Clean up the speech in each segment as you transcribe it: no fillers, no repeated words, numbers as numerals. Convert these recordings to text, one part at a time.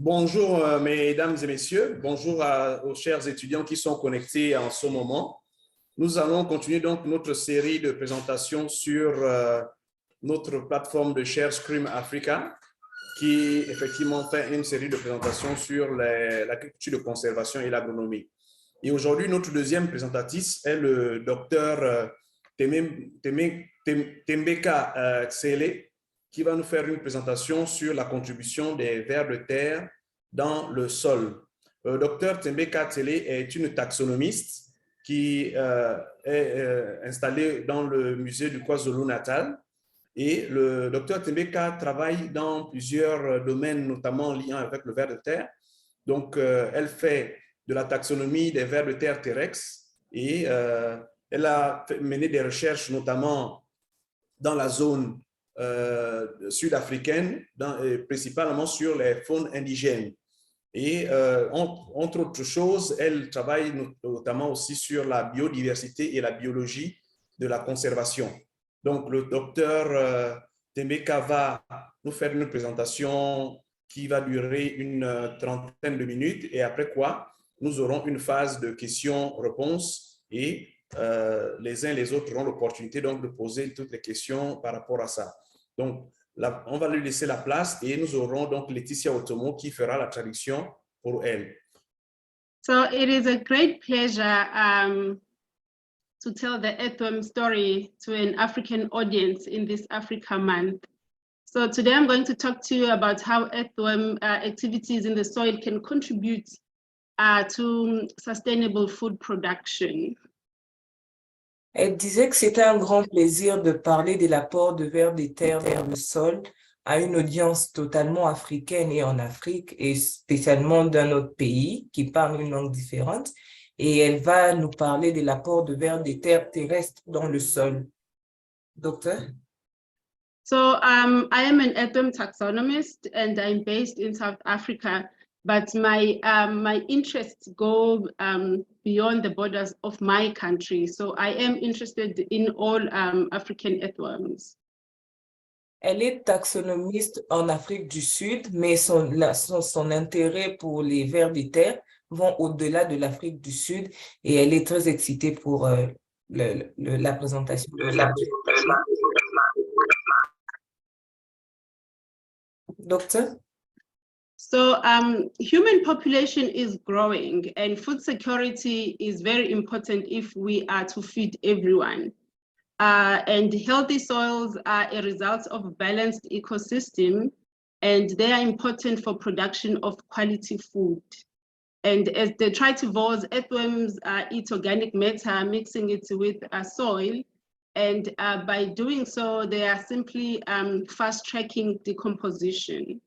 Bonjour, mesdames et messieurs. Bonjour aux chers étudiants qui sont connectés en ce moment. Nous allons continuer donc notre série de présentations sur notre plateforme de Share Scream Africa, qui effectivement fait une série de présentations sur l'agriculture de conservation et l'agronomie. Et aujourd'hui, notre deuxième présentatrice est le docteur Tembeka Tsele, qui va nous faire une présentation sur la contribution des vers de terre dans le sol. Le docteur Tembeka Tsele est une taxonomiste qui est installée dans le musée du KwaZulu-Natal. Et le docteur Tembeka travaille dans plusieurs domaines, notamment liant avec le ver de terre. Donc, elle fait de la taxonomie des vers de terre terrestres et elle a mené des recherches notamment dans la zone sud-africaine, principalement sur les faunes indigènes. Et entre autres choses, elle travaille notamment aussi sur la biodiversité et la biologie de la conservation. Donc, le docteur Tembeka va nous faire une présentation qui va durer une trentaine de minutes et après quoi, nous aurons une phase de questions-réponses et les uns et les autres auront l'opportunité donc de poser toutes les questions par rapport à ça. Donc, là, on va lui laisser la place et nous aurons donc Laetitia Otomo qui fera la traduction pour elle. So it is a great pleasure to tell the earthworm story to an African audience in this Africa Month. So today I'm going to talk to you about how earthworm activities in the soil can contribute to sustainable food production. Elle disait que c'était un grand plaisir de parler de l'apport de vers de terre dans le sol à une audience totalement africaine et en Afrique, et spécialement d'un autre pays qui parle une langue différente. Et elle va nous parler de l'apport de vers de terre terrestres dans le sol. Docteur? So I am an earthworm taxonomist and I'm based in South Africa, but my interests go beyond the borders of my country. So I am interested in all African earthworms. Elle est taxonomiste en Afrique du Sud, mais son intérêt pour les vers de terre vont au-delà de l'Afrique du Sud et elle est très excitée pour la présentation. Docteur? So human population is growing and food security is very important if we are to feed everyone. And healthy soils are a result of a balanced ecosystem, and they are important for production of quality food. And as the tritivores, earthworms eat organic matter, mixing it with soil. And by doing so, they are simply fast-tracking decomposition.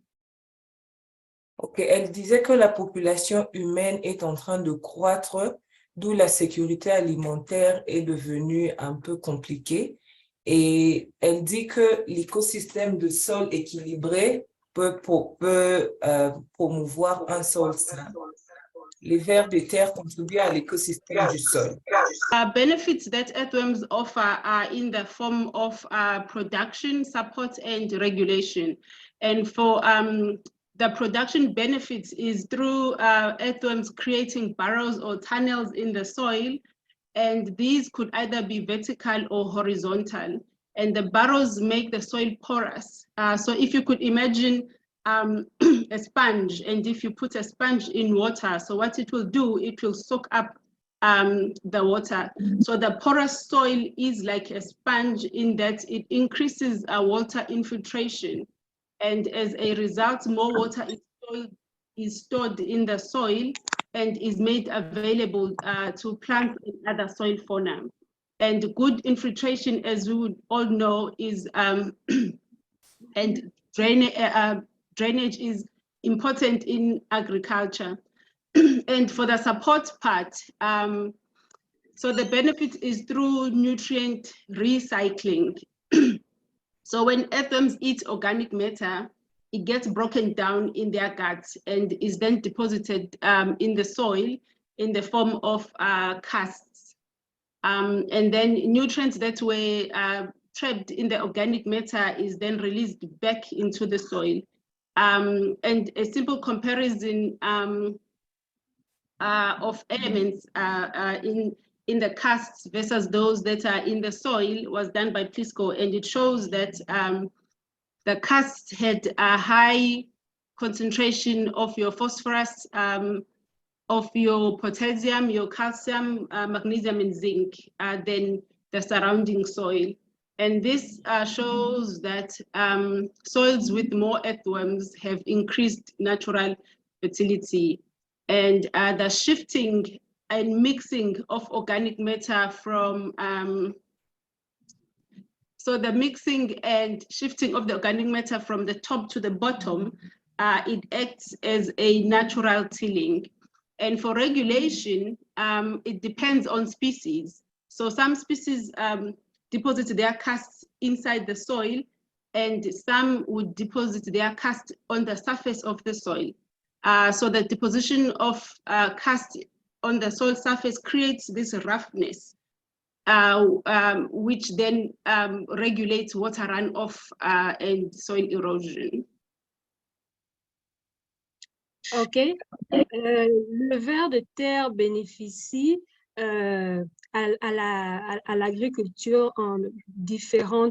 Ok, elle disait que la population humaine est en train de croître, d'où la sécurité alimentaire est devenue un peu compliquée. Et elle dit que l'écosystème de sol équilibré peut promouvoir un sol sain. Les vers de terre contribuent à l'écosystème du sol. Benefits that earthworms offer are in the form of production, support, and regulation. And for the production benefits is through earthworms creating burrows or tunnels in the soil, and these could either be vertical or horizontal. And the burrows make the soil porous. So if you could imagine a sponge, and if you put a sponge in water, so what it will do, it will soak up the water. So the porous soil is like a sponge in that it increases water infiltration. And as a result, more water is stored in the soil and is made available to plants and other soil fauna. And good infiltration, as we would all know, is and drainage is important in agriculture. And for the support part, so the benefit is through nutrient recycling. So when earthworms eat organic matter, it gets broken down in their guts and is then deposited in the soil in the form of casts. And then nutrients that were trapped in the organic matter is then released back into the soil. And a simple comparison of elements in the casts versus those that are in the soil was done by Pisco, and it shows that the casts had a high concentration of your phosphorus, of your potassium, your calcium, magnesium, and zinc than the surrounding soil. And this shows that soils with more earthworms have increased natural fertility. And the shifting and mixing of organic matter from, so the mixing and shifting of the organic matter from the top to the bottom, it acts as a natural tilling. And for regulation, it depends on species. So some species deposit their casts inside the soil, and some would deposit their cast on the surface of the soil. So the deposition of cast on the soil surface creates this roughness, which then regulates water runoff and soil erosion. OK. Le ver de terre bénéficie à l'agriculture en différents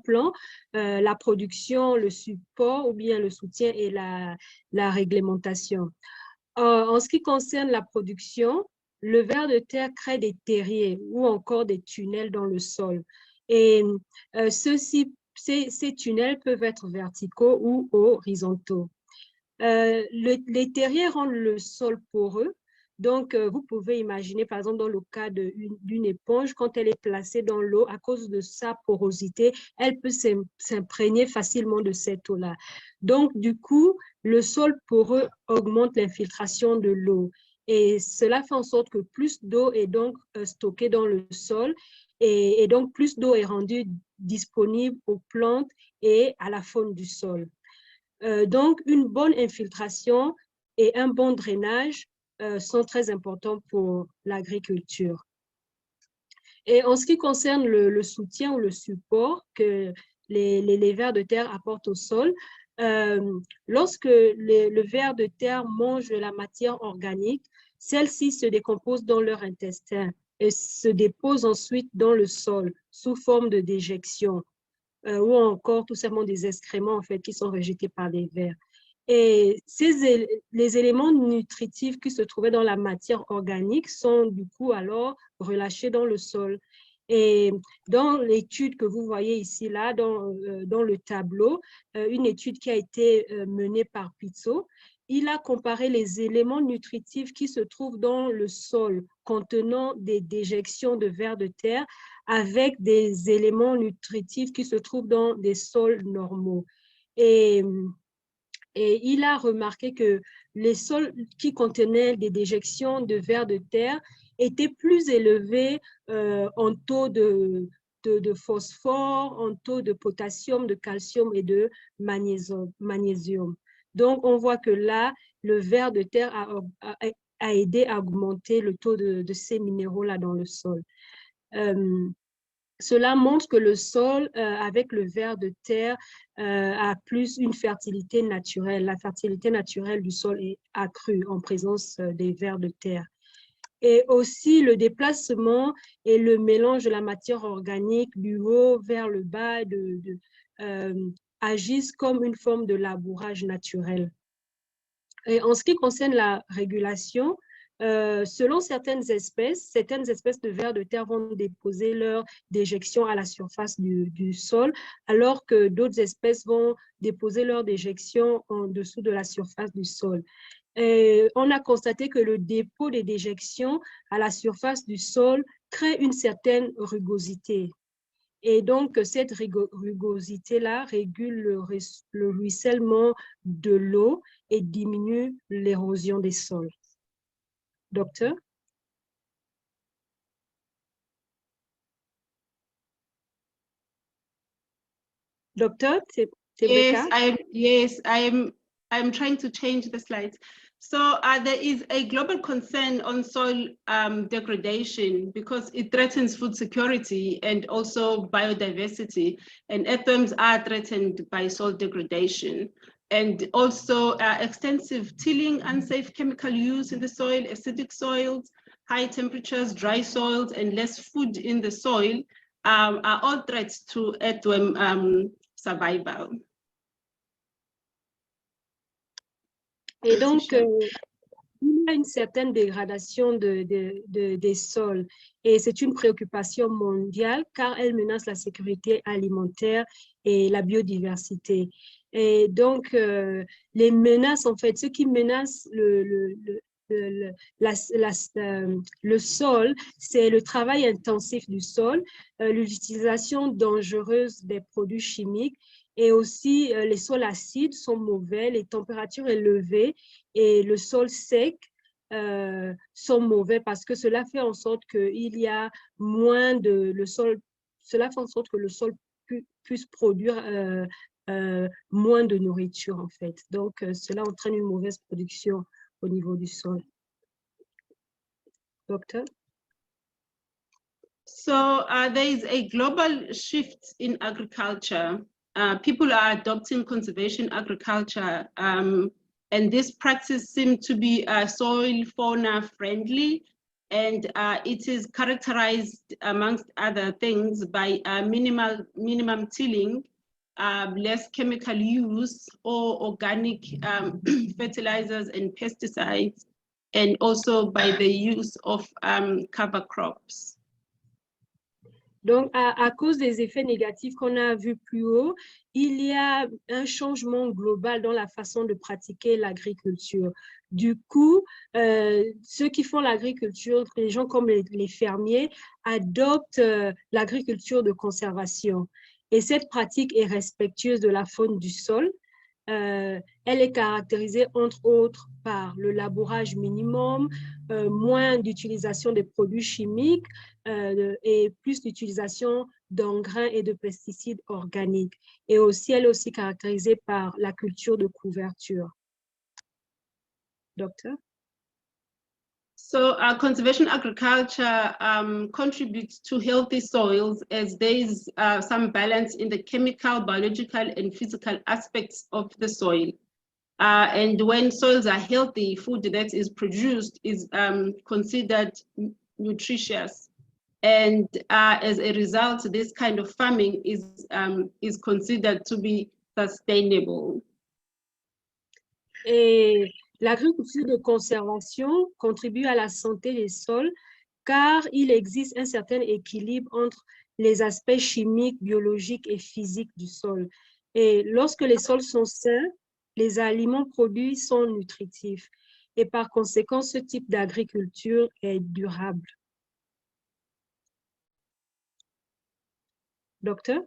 plans, la production, le support ou bien le soutien et la réglementation. En ce qui concerne la production, le ver de terre crée des terriers ou encore des tunnels dans le sol. Et ces tunnels peuvent être verticaux ou horizontaux. Les terriers rendent le sol poreux. Donc, vous pouvez imaginer, par exemple, dans le cas d'une éponge, quand elle est placée dans l'eau, à cause de sa porosité, elle peut s'imprégner facilement de cette eau-là. Donc, du coup, le sol poreux augmente l'infiltration de l'eau. Et cela fait en sorte que plus d'eau est donc stockée dans le sol et donc plus d'eau est rendue disponible aux plantes et à la faune du sol. Donc, une bonne infiltration et un bon drainage sont très importants pour l'agriculture. Et en ce qui concerne le soutien ou le support que les vers de terre apportent au sol, lorsque le ver de terre mange de la matière organique, celle-ci se décompose dans leur intestin et se dépose ensuite dans le sol sous forme de déjection. Ou encore tout simplement des excréments en fait, qui sont rejetés par les vers. Et les éléments nutritifs qui se trouvaient dans la matière organique sont du coup alors relâchés dans le sol. Et dans l'étude que vous voyez ici, là, dans le tableau, une étude qui a été menée par Pizzo, il a comparé les éléments nutritifs qui se trouvent dans le sol contenant des déjections de vers de terre avec des éléments nutritifs qui se trouvent dans des sols normaux. Et il a remarqué que les sols qui contenaient des déjections de vers de terre étaient plus élevés en taux de phosphore, en taux de potassium, de calcium et de magnésium. Donc, on voit que là, le ver de terre a aidé à augmenter le taux de ces minéraux-là dans le sol. Cela montre que le sol, avec le ver de terre, a plus une fertilité naturelle. La fertilité naturelle du sol est accrue en présence des vers de terre. Et aussi, le déplacement et le mélange de la matière organique du haut vers le bas agissent comme une forme de labourage naturel. Et en ce qui concerne la régulation, selon certaines espèces de vers de terre vont déposer leur déjection à la surface du sol, alors que d'autres espèces vont déposer leur déjection en dessous de la surface du sol. Et on a constaté que le dépôt des déjections à la surface du sol crée une certaine rugosité. Et donc, cette rugosité-là régule le ruissellement de l'eau et diminue l'érosion des sols. Docteur? Doctor, Yes, I'm trying to change the slides. So there is a global concern on soil degradation because it threatens food security and also biodiversity, and earthworms are threatened by soil degradation. And also extensive tilling, unsafe chemical use in the soil, acidic soils, high temperatures, dry soils, and less food in the soil are all threats to earthworm survival. Et donc, il y a une certaine dégradation des sols et c'est une préoccupation mondiale car elle menace la sécurité alimentaire et la biodiversité. Et donc, les menaces, en fait, ce qui menace le sol, c'est le travail intensif du sol, l'utilisation dangereuse des produits chimiques et aussi les sols acides sont mauvais, les températures élevées et le sol sec sont mauvais parce que cela fait en sorte qu'il y a moins de cela fait en sorte que le sol puisse produire moins de nourriture en fait. Donc cela entraîne une mauvaise production au niveau du sol. Docteur? So there is a global shift in agriculture. People are adopting conservation agriculture, and this practice seems to be soil fauna friendly, and it is characterized, amongst other things, by minimum tilling, less chemical use or organic fertilizers and pesticides, and also by the use of cover crops. Donc, à cause des effets négatifs qu'on a vus plus haut, il y a un changement global dans la façon de pratiquer l'agriculture. Du coup, ceux qui font l'agriculture, les gens comme les fermiers, adoptent l'agriculture de conservation. Et cette pratique est respectueuse de la faune du sol. Elle est caractérisée entre autres par le labourage minimum, moins d'utilisation des produits chimiques et plus d'utilisation d'engrais et de pesticides organiques. Et aussi, elle est aussi caractérisée par la culture de couverture. Docteur? So conservation agriculture contributes to healthy soils as there is some balance in the chemical, biological, and physical aspects of the soil. And when soils are healthy, food that is produced is considered nutritious. And as a result, this kind of farming is considered to be sustainable. Et l'agriculture de conservation contribue à la santé des sols car il existe un certain équilibre entre les aspects chimiques, biologiques et physiques du sol. Et lorsque les sols sont sains, les aliments produits sont nutritifs. Et par conséquent, ce type d'agriculture est durable. Docteur?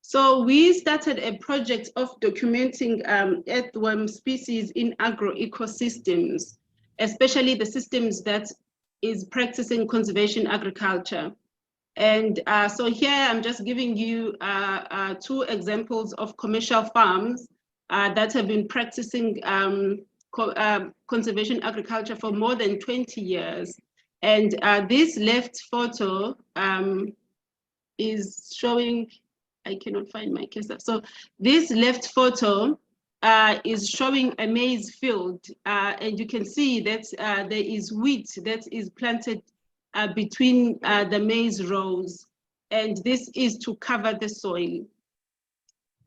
So we started a project of documenting earthworm species in agroecosystems, especially the systems that is practicing conservation agriculture. And so here I'm just giving you 2 examples of commercial farms that have been practicing conservation agriculture for more than 20 years. And this left photo is showing, I cannot find my case. So this left photo is showing a maize field, and you can see that there is wheat that is planted between the maize rows, and this is to cover the soil.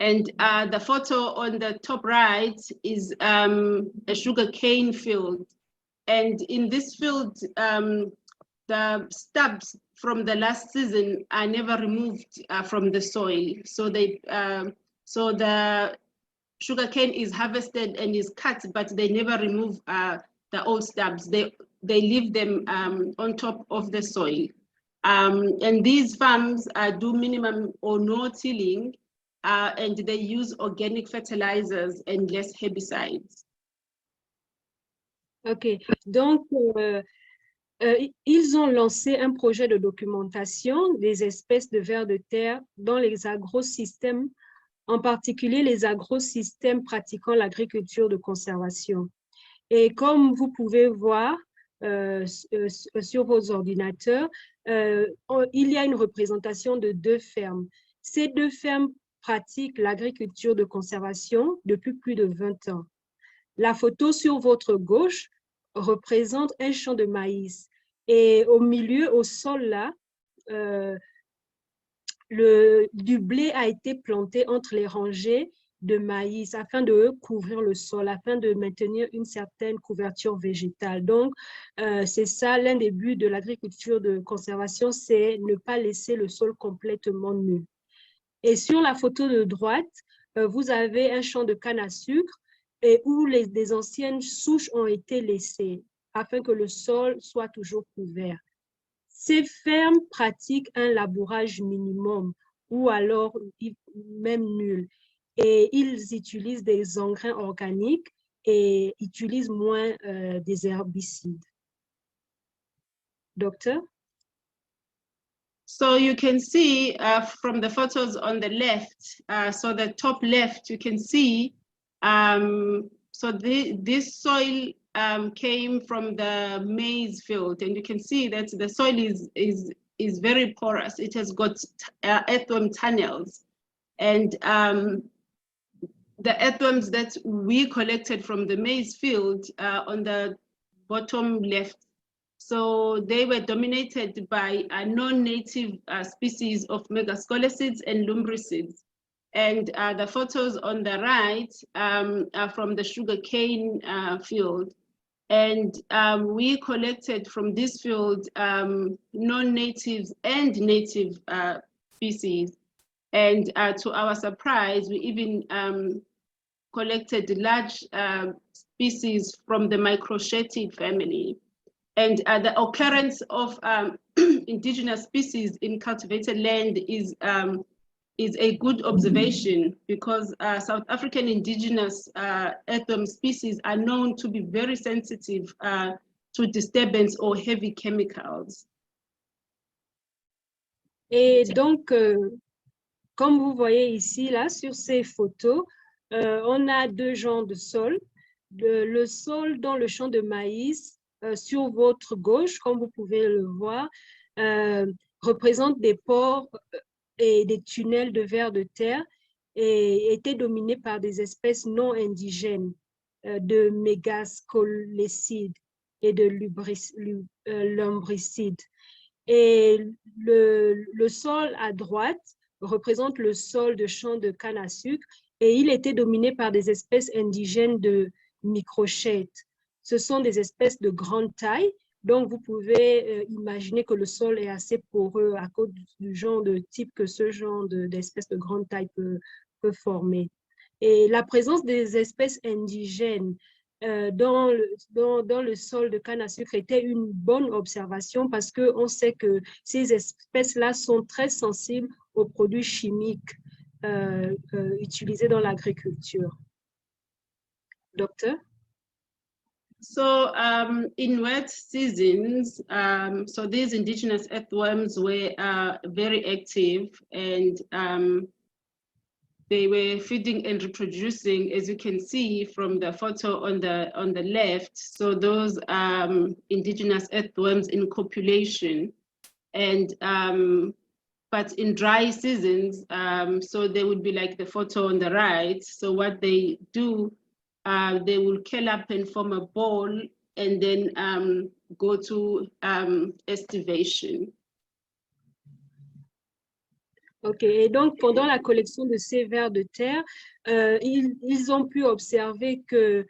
And the photo on the top right is a sugarcane field, and in this field, the stubs from the last season are never removed from the soil. So so the sugarcane is harvested and is cut, but they never remove the old stubs. They leave them on top of the soil. And these farms do minimum or no tilling, and they use organic fertilizers and less herbicides. OK, donc ils ont lancé un projet de documentation des espèces de vers de terre dans les agrosystèmes, en particulier les agrosystèmes pratiquant l'agriculture de conservation. Et comme vous pouvez voir sur vos ordinateurs, il y a une représentation de 2 fermes. Ces 2 fermes pratiquent l'agriculture de conservation depuis plus de 20 ans. La photo sur votre gauche représente un champ de maïs. Et au milieu, au sol là, du blé a été planté entre les rangées de maïs afin de couvrir le sol, afin de maintenir une certaine couverture végétale. Donc, c'est ça l'un des buts de l'agriculture de conservation, c'est ne pas laisser le sol complètement nu. Et sur la photo de droite, vous avez un champ de canne à sucre et où des anciennes souches ont été laissées afin que le sol soit toujours couvert. Ces fermes pratiquent un labourage minimum ou alors même nul. Et ils utilisent des engrais organiques et utilisent moins des herbicides. Docteur? So you can see from the photos on the left, so the top left, you can see, so this soil came from the maize field, and you can see that the soil is very porous. It has got earthworm tunnels, and the earthworms that we collected from the maize field on the bottom left, so they were dominated by non-native species of megascolicids and lumbricids. And the photos on the right are from the sugarcane field. And we collected from this field non-natives and native species. And to our surprise, we even collected large species from the microchetid family. And the occurrence of indigenous species in cultivated land is a good observation, because South African indigenous earthworm species are known to be very sensitive to disturbance or heavy chemicals. Et donc, comme vous voyez ici, là, sur ces photos, on a 2 genres de sol. Le sol dans le champ de maïs, sur votre gauche, comme vous pouvez le voir, représente des pores et des tunnels de vers de terre et étaient dominés par des espèces non indigènes de mégascolicides et de lumbricides. Et le sol à droite représente le sol de champ de canne à sucre et il était dominé par des espèces indigènes de microchètes. Ce sont des espèces de grande taille, donc vous pouvez imaginer que le sol est assez poreux à cause du genre de type que ce genre d'espèces de grande taille peut former. Et la présence des espèces indigènes dans le sol de canne à sucre était une bonne observation parce qu'on sait que ces espèces-là sont très sensibles aux produits chimiques utilisés dans l'agriculture. Docteur? So in wet seasons, so these indigenous earthworms were very active, and they were feeding and reproducing, as you can see from the photo on the left. So those indigenous earthworms in copulation, and but in dry seasons, so they would be like the photo on the right. So what they do, they will curl up and form a ball and then go to estivation. Ok, et donc pendant la collection de ces vers de terre, ils ont pu observer que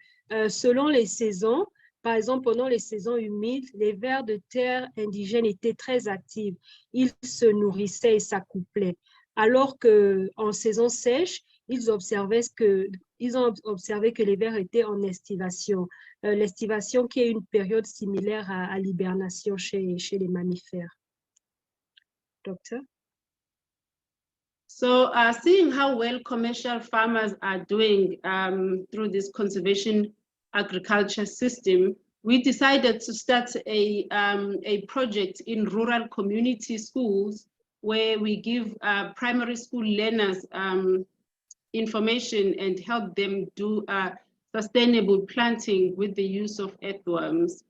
selon les saisons, par exemple pendant les saisons humides, les vers de terre indigènes étaient très actifs. Ils se nourrissaient et s'accouplaient. Alors qu'en saison sèche, ils ont observé que les vers étaient en estivation. L'estivation qui est une période similaire à l'hibernation chez les mammifères. Docteur? So seeing how well commercial farmers are doing through this conservation agriculture system, we decided to start a project in rural community schools where we give primary school learners information and help them do sustainable planting with the use of earthworms.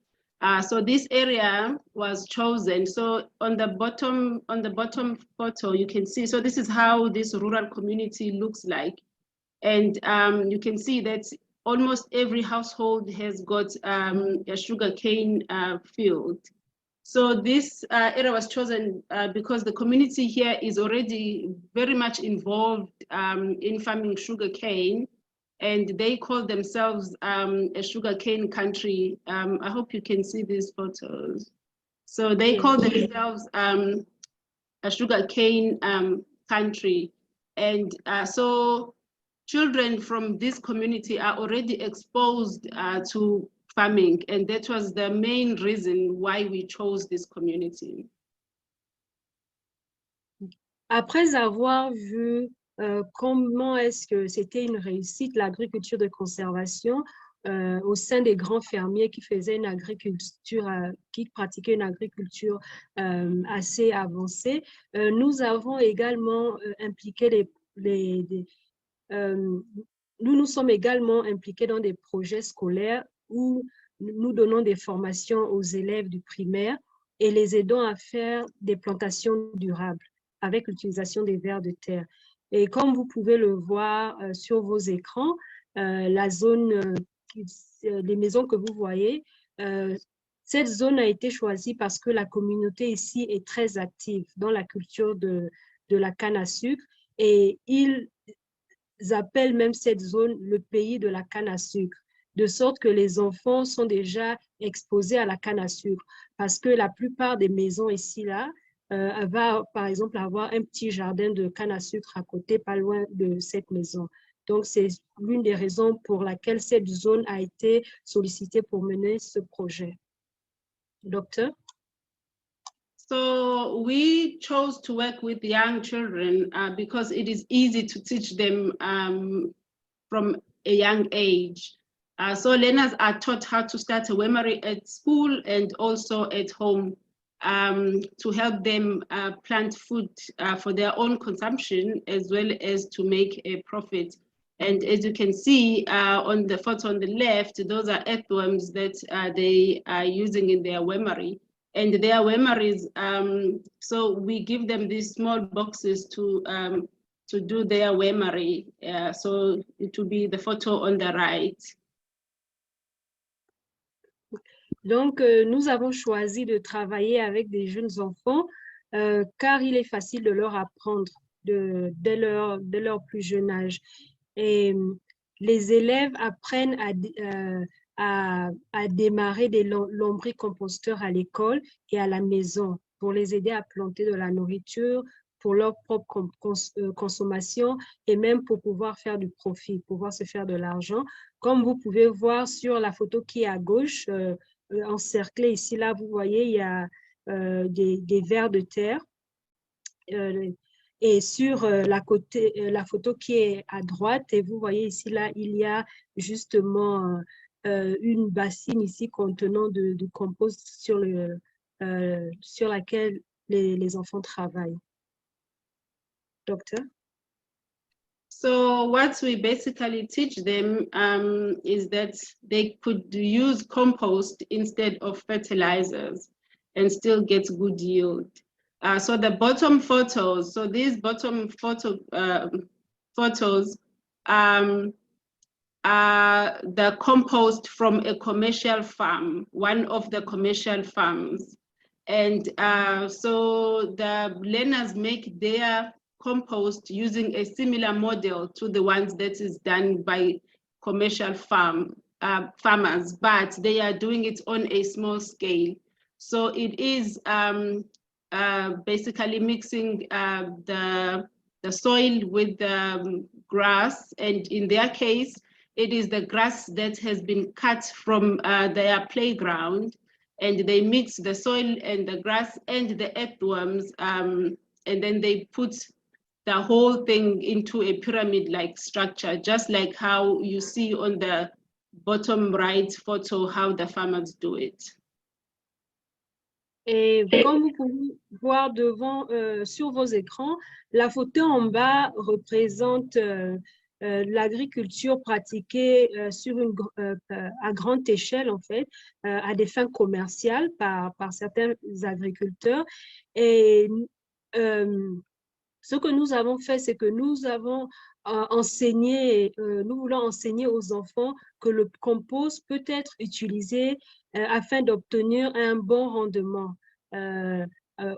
So this area was chosen. So on the bottom photo, you can see, so this is how this rural community looks like. And you can see that almost every household has got a sugarcane field. So this area was chosen because the community here is already very much involved in farming sugarcane, and they call themselves a sugarcane country. I hope you can see these photos. So they call themselves a sugarcane country. And so children from this community are already exposed to farming, and that was the main reason why we chose this community. Après avoir vu comment est-ce que c'était une réussite, l'agriculture de conservation au sein des grands fermiers qui faisaient une agriculture, qui pratiquaient une agriculture assez avancée, nous avons également impliqué nous sommes également impliqués dans des projets scolaires où nous donnons des formations aux élèves du primaire et les aidons à faire des plantations durables avec l'utilisation des vers de terre. Et comme vous pouvez le voir sur vos écrans, la zone, les maisons que vous voyez, cette zone a été choisie parce que la communauté ici est très active dans la culture de la canne à sucre, et ils appellent même cette zone le pays de la canne à sucre, de sorte que les enfants sont déjà exposés à la canne à sucre, parce que la plupart des maisons ici, là, va par exemple avoir un petit jardin de canne à sucre à côté, pas loin de cette maison. Donc, c'est l'une des raisons pour laquelle cette zone a été sollicitée pour mener ce projet. Docteur? So we chose to work with young children because it is easy to teach them from a young age. So learners are taught how to start a weamery at school and also at home to help them plant food for their own consumption as well as to make a profit. And as you can see on the photo on the left, those are earthworms that they are using in their weamery. And their weameries, so we give them these small boxes to do their weamery. So it will be the photo on the right. Donc, nous avons choisi de travailler avec des jeunes enfants car il est facile de leur apprendre dès leur plus jeune âge. Et les élèves apprennent à démarrer des lombricomposteurs à l'école et à la maison pour les aider à planter de la nourriture pour leur propre consommation et même pour pouvoir faire du profit, pouvoir se faire de l'argent. Comme vous pouvez voir sur la photo qui est à gauche, encerclée ici, là, vous voyez, il y a des vers de terre. Et sur la photo qui est à droite, et vous voyez ici, là, il y a justement une bassine ici contenant du compost sur laquelle les enfants travaillent. Docteur? So what we basically teach them is that they could use compost instead of fertilizers and still get good yield. So the bottom photos, so these bottom photos are the compost from a commercial farm, one of the commercial farms. And so the learners make their compost using a similar model to the ones that is done by commercial farmers, but they are doing it on a small scale. So it is basically mixing the soil with the grass, and in their case, it is the grass that has been cut from their playground, and they mix the soil and the grass and the earthworms, and then they put the whole thing into a pyramid-like structure, just like how you see on the bottom right photo, how the farmers do it. Et comme vous pouvez voir sur vos écrans, la photo en bas représente l'agriculture pratiquée à grande échelle, en fait, à des fins commerciales par certains agriculteurs. Et ce que nous avons fait, c'est que nous avons nous voulons enseigner aux enfants que le compost peut être utilisé afin d'obtenir un bon rendement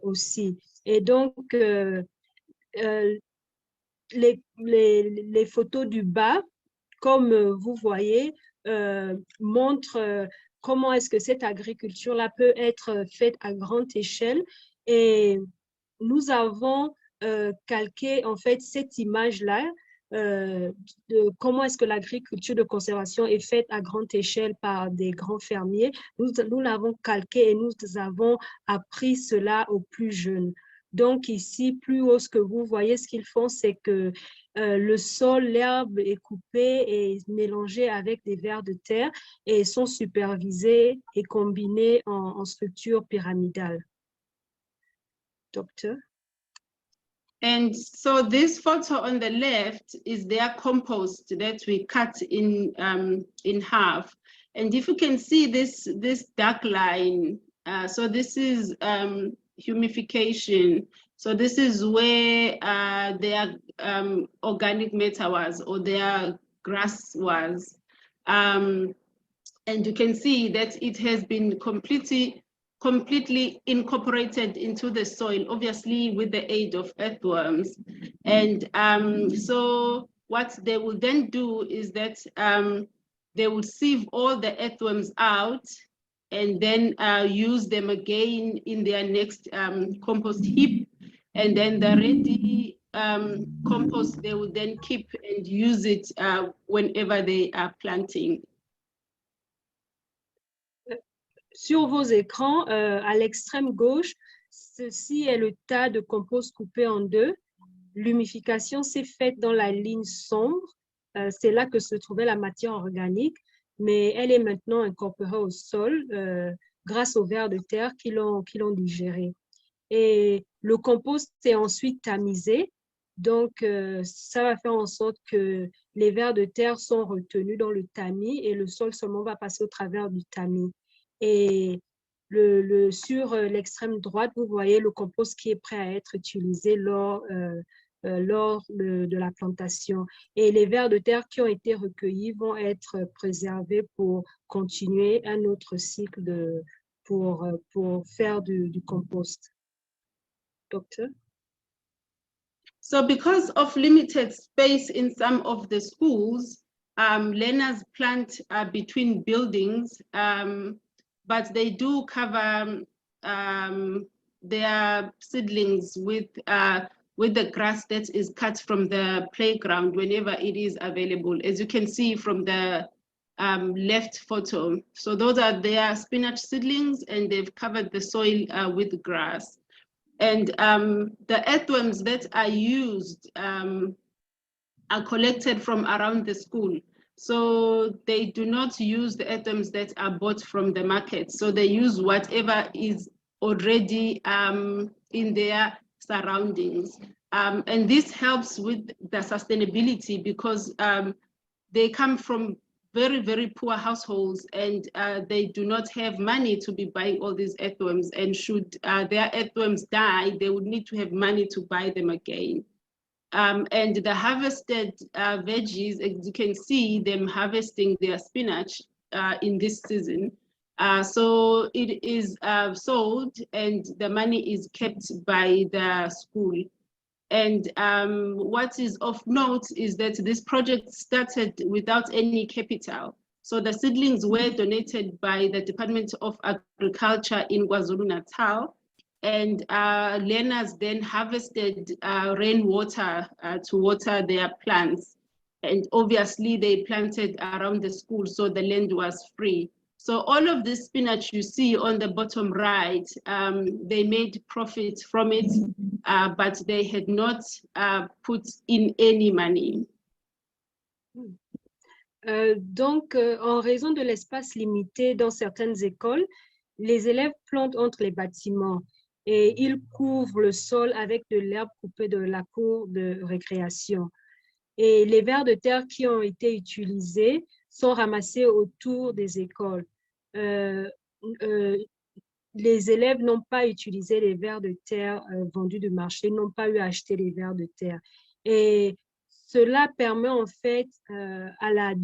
aussi. Et donc, les photos du bas, comme vous voyez, montrent comment est-ce que cette agriculture-là peut être faite à grande échelle. Et nous avons calqué en fait cette image-là de comment est-ce que l'agriculture de conservation est faite à grande échelle par des grands fermiers. Nous l'avons calqué et nous avons appris cela aux plus jeunes. Donc ici, plus haut, ce que vous voyez, ce qu'ils font, c'est que le sol, l'herbe est coupée et mélangée avec des vers de terre et sont supervisés et combinés en structure pyramidale. Docteur? And so this photo on the left is their compost that we cut in half. And if you can see this dark line, so this is humification. So this is where their organic matter was, or their grass was. And you can see that it has been completely incorporated into the soil, obviously with the aid of earthworms. And so what they will then do is that they will sieve all the earthworms out and then use them again in their next compost heap. And then the ready compost, they will then keep and use it whenever they are planting. Sur vos écrans, à l'extrême gauche, ceci est le tas de compost coupé en deux. L'humification s'est faite dans la ligne sombre. C'est là que se trouvait la matière organique, mais elle est maintenant incorporée au sol grâce aux vers de terre qui l'ont digéré. Et le compost est ensuite tamisé. Donc, ça va faire en sorte que les vers de terre sont retenus dans le tamis et le sol seulement va passer au travers du tamis. Et sur l'extrême droite, vous voyez le compost qui est prêt à être utilisé lors de la plantation. Et les vers de terre qui ont été recueillis vont être préservés pour continuer un autre cycle pour faire du compost. Docteur? So because of limited space in some of the schools, learners plant between buildings, but they do cover their seedlings with the grass that is cut from the playground whenever it is available, as you can see from the left photo. So those are their spinach seedlings, and they've covered the soil with grass. And the earthworms that are used are collected from around the school. So they do not use the earthworms that are bought from the market. So they use whatever is already in their surroundings. And this helps with the sustainability because they come from very, very poor households, and they do not have money to be buying all these earthworms. And should their earthworms die, they would need to have money to buy them again. And the harvested veggies, as you can see them harvesting their spinach in this season. So it is sold, and the money is kept by the school. And what is of note is that this project started without any capital. So the seedlings were donated by the Department of Agriculture in KwaZulu-Natal, and learners then harvested rainwater to water their plants. And obviously they planted around the school, so the land was free. So all of this spinach you see on the bottom right, they made profit from it, but they had not put in any money. Donc, en raison de l'espace limité dans certaines écoles, les élèves plantent entre les bâtiments et ils couvrent le sol avec de l'herbe coupée de la cour de récréation. Et les vers de terre qui ont été utilisés sont ramassés autour des écoles. Les élèves n'ont pas utilisé les vers de terre vendus de marché, n'ont pas eu à acheter les vers de terre. Et cela permet en fait à la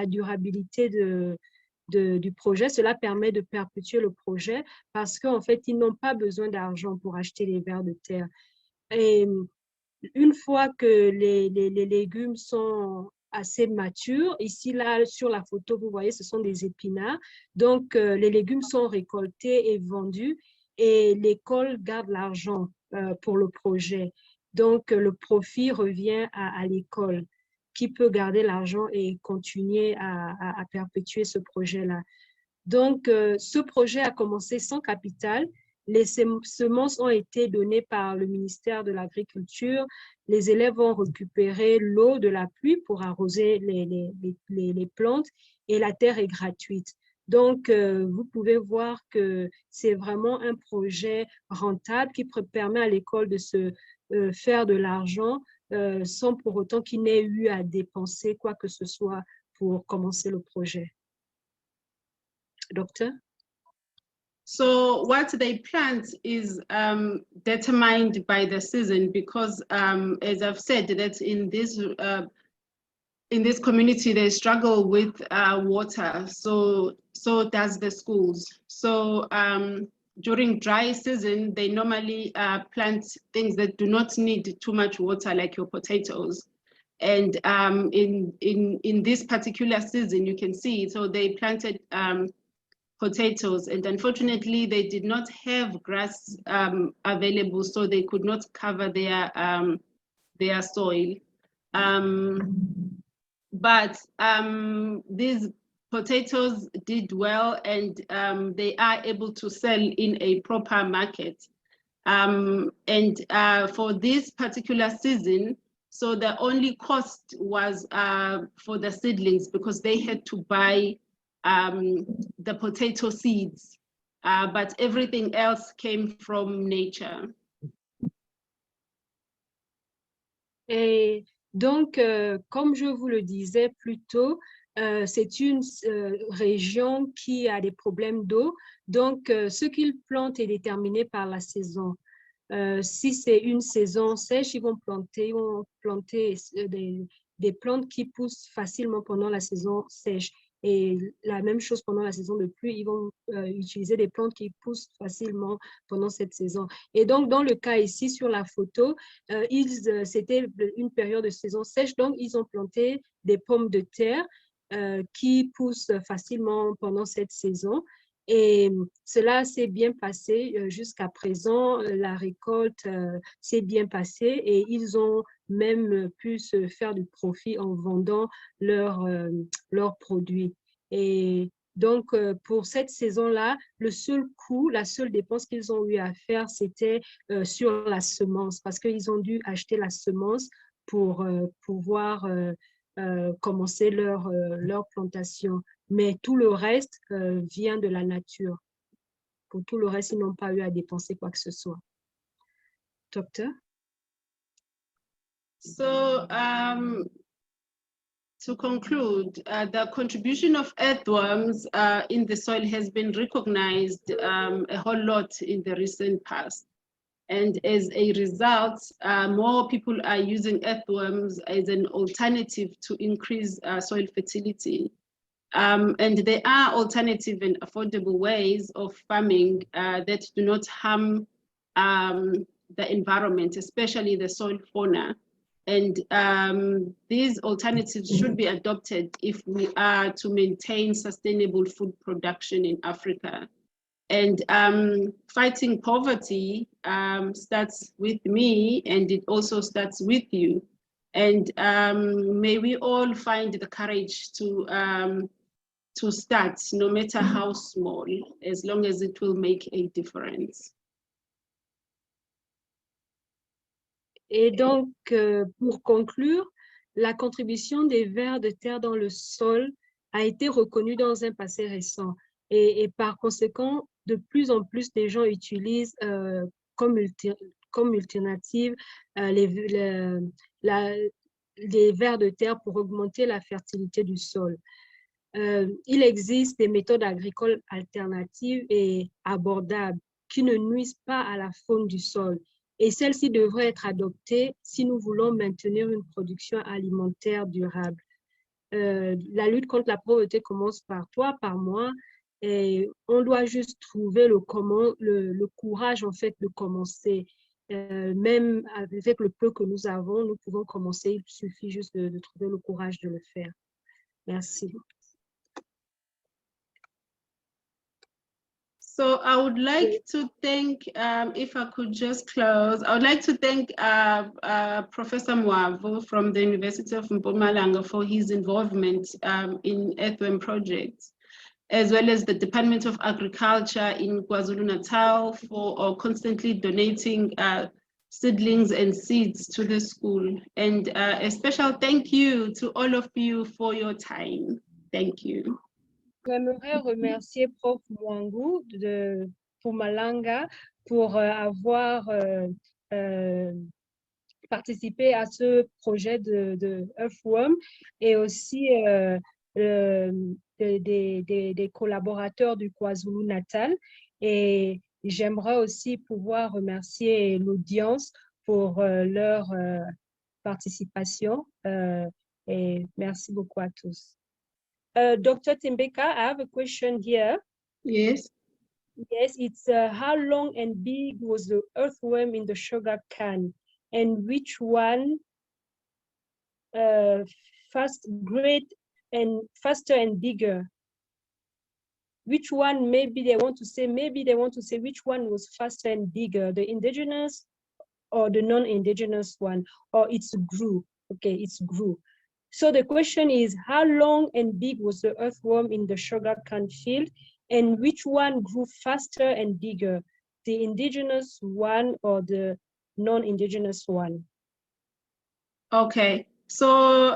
durabilité du projet. Cela permet de perpétuer le projet parce qu'en fait, ils n'ont pas besoin d'argent pour acheter les vers de terre. Et une fois que les légumes sont assez matures, ici, là, sur la photo, vous voyez, ce sont des épinards. Donc, les légumes sont récoltés et vendus et l'école garde l'argent pour le projet. Donc, le profit revient à l'école qui peut garder l'argent et continuer à perpétuer ce projet-là. Donc, ce projet a commencé sans capital. Les semences ont été données par le ministère de l'Agriculture. Les élèves ont récupéré l'eau de la pluie pour arroser les plantes et la terre est gratuite. Donc, vous pouvez voir que c'est vraiment un projet rentable qui permet à l'école de se faire de l'argent sans pour autant qu'il n'ait eu à dépenser quoi que ce soit pour commencer le projet. Doctor? So what they plant is determined by the season because, as I've said, that in this community they struggle with water. So does the schools. So during dry season they normally plant things that do not need too much water, like your potatoes. And in this particular season, you can see, so they planted potatoes, and unfortunately they did not have grass available, so they could not cover their soil. But these potatoes did well, and they are able to sell in a proper market. And for this particular season, so the only cost was for the seedlings, because they had to buy the potato seeds, but everything else came from nature. Et donc, comme je vous le disais plus tôt, c'est une région qui a des problèmes d'eau. Donc, ce qu'ils plantent est déterminé par la saison. Si c'est une saison sèche, ils vont planter des plantes qui poussent facilement pendant la saison sèche. Et la même chose pendant la saison de pluie, ils vont utiliser des plantes qui poussent facilement pendant cette saison. Et donc, dans le cas ici sur la photo, c'était une période de saison sèche, donc ils ont planté des pommes de terre qui poussent facilement pendant cette saison. Et cela s'est bien passé jusqu'à présent. La récolte s'est bien passée et ils ont même pu se faire du profit en vendant leurs produits. Et donc, pour cette saison-là, le seul coût, la seule dépense qu'ils ont eu à faire, c'était sur la semence, parce qu'ils ont dû acheter la semence pour pouvoir commencer leur plantation. Mais tout le reste vient de la nature. Pour tout le reste, ils n'ont pas eu à dépenser quoi que ce soit. Docteur? So to conclude, the contribution of earthworms in the soil has been recognized a whole lot in the recent past. And as a result, more people are using earthworms as an alternative to increase soil fertility. And there are alternative and affordable ways of farming that do not harm the environment, especially the soil fauna. And these alternatives should be adopted if we are to maintain sustainable food production in Africa. And fighting poverty starts with me, and it also starts with you. And may we all find the courage to start, no matter how small, as long as it will make a difference. Et donc, pour conclure, la contribution des vers de terre dans le sol a été reconnue dans un passé récent. Et par conséquent, de plus en plus des gens utilisent comme alternative des vers de terre pour augmenter la fertilité du sol. Il existe des méthodes agricoles alternatives et abordables qui ne nuisent pas à la faune du sol. Et celles-ci devraient être adoptées si nous voulons maintenir une production alimentaire durable. La lutte contre la pauvreté commence par toi, par moi, et on doit juste trouver le courage en fait de commencer. Même avec le peu que nous avons, nous pouvons commencer. Il suffit juste de trouver le courage de le faire. Merci. So I would like to thank, if I could just close, I would like to thank Professor Mwavo from the University of Mpumalanga for his involvement in earthworm projects, as well as the Department of Agriculture in KwaZulu-Natal for constantly donating seedlings and seeds to the school. And a special thank you to all of you for your time. Thank you. J'aimerais remercier Prof. Mwangu de Mpumalanga pour avoir participé à ce projet de earthworm et aussi des collaborateurs du KwaZulu-Natal. Et j'aimerais aussi pouvoir remercier l'audience pour leur participation. Et merci beaucoup à tous. Dr. Tembeka, I have a question here. Yes. Yes, it's how long and big was the earthworm in the sugar cane, and which one faster and bigger? Which one, maybe they want to say which one was faster and bigger, the indigenous or the non-indigenous one, or it's grew? Okay, it's grew. So the question is, how long and big was the earthworm in the sugarcane field, and which one grew faster and bigger, the indigenous one or the non-indigenous one? Okay, so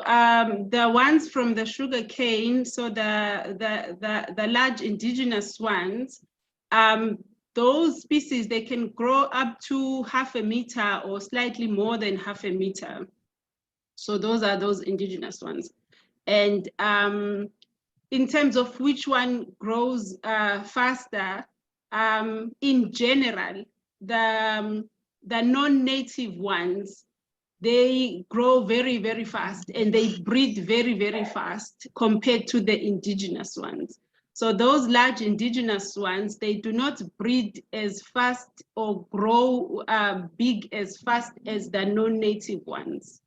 the ones from the sugar cane, so the large indigenous ones, those species, they can grow up to 0.5 meter or slightly more than 0.5 meter. So those are those indigenous ones. And in terms of which one grows faster, in general, the non-native ones, they grow very, very fast and they breed very, very fast compared to the indigenous ones. So those large indigenous ones, they do not breed as fast or grow big as fast as the non-native ones.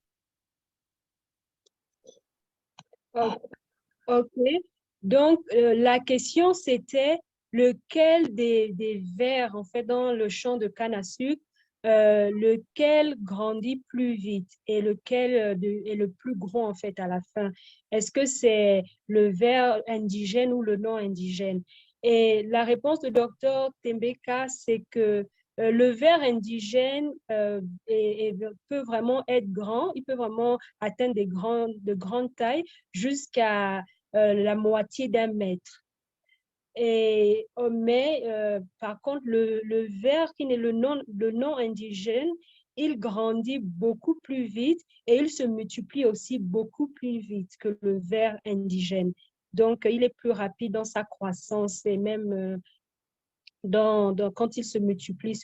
Ok, donc la question c'était lequel des vers en fait dans le champ de canne à sucre, lequel grandit plus vite et lequel est le plus gros en fait à la fin. Est-ce que c'est le ver indigène ou le non indigène? Et la réponse de Dr. Tembeka, c'est que le ver indigène peut vraiment être grand, il peut vraiment atteindre de grandes tailles jusqu'à la moitié d'1 mètre. Mais par contre, le ver qui est le non indigène, il grandit beaucoup plus vite et il se multiplie aussi beaucoup plus vite que le ver indigène. Donc, il est plus rapide dans sa croissance et même quand il se multiplie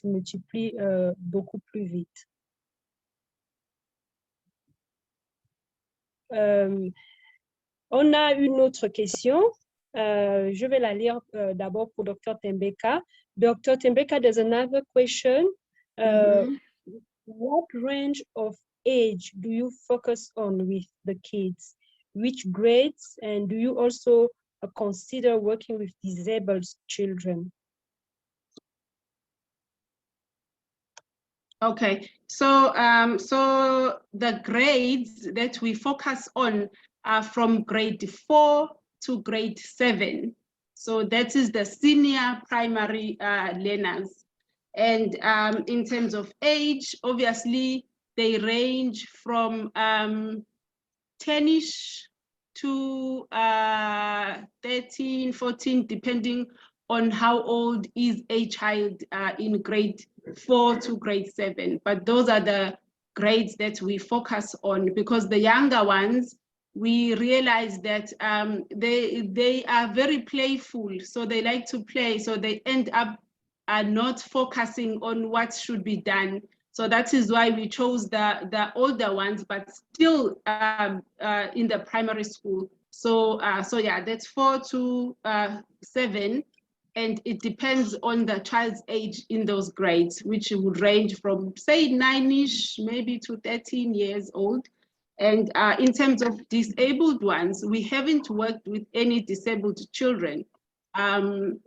beaucoup plus vite. On a une autre question. Je vais la lire d'abord pour Dr. Tembeka. Dr. Tembeka, there's another question. What range of age do you focus on with the kids? Which grades? And do you also consider working with disabled children? Okay, so so the grades that we focus on are from grade 4 to grade 7. So that is the senior primary learners. And in terms of age, obviously they range from 10-ish to 13, 14, depending on how old is a child in grade 4 to grade 7. But those are the grades that we focus on, because the younger ones, we realize that they are very playful, so they like to play, so they end up not focusing on what should be done. So that is why we chose the older ones, but still in the primary school. So yeah, that's 4 to 7, and it depends on the child's age in those grades, which would range from, say, 9-ish, maybe to 13 years old. And in terms of disabled ones, we haven't worked with any disabled children. To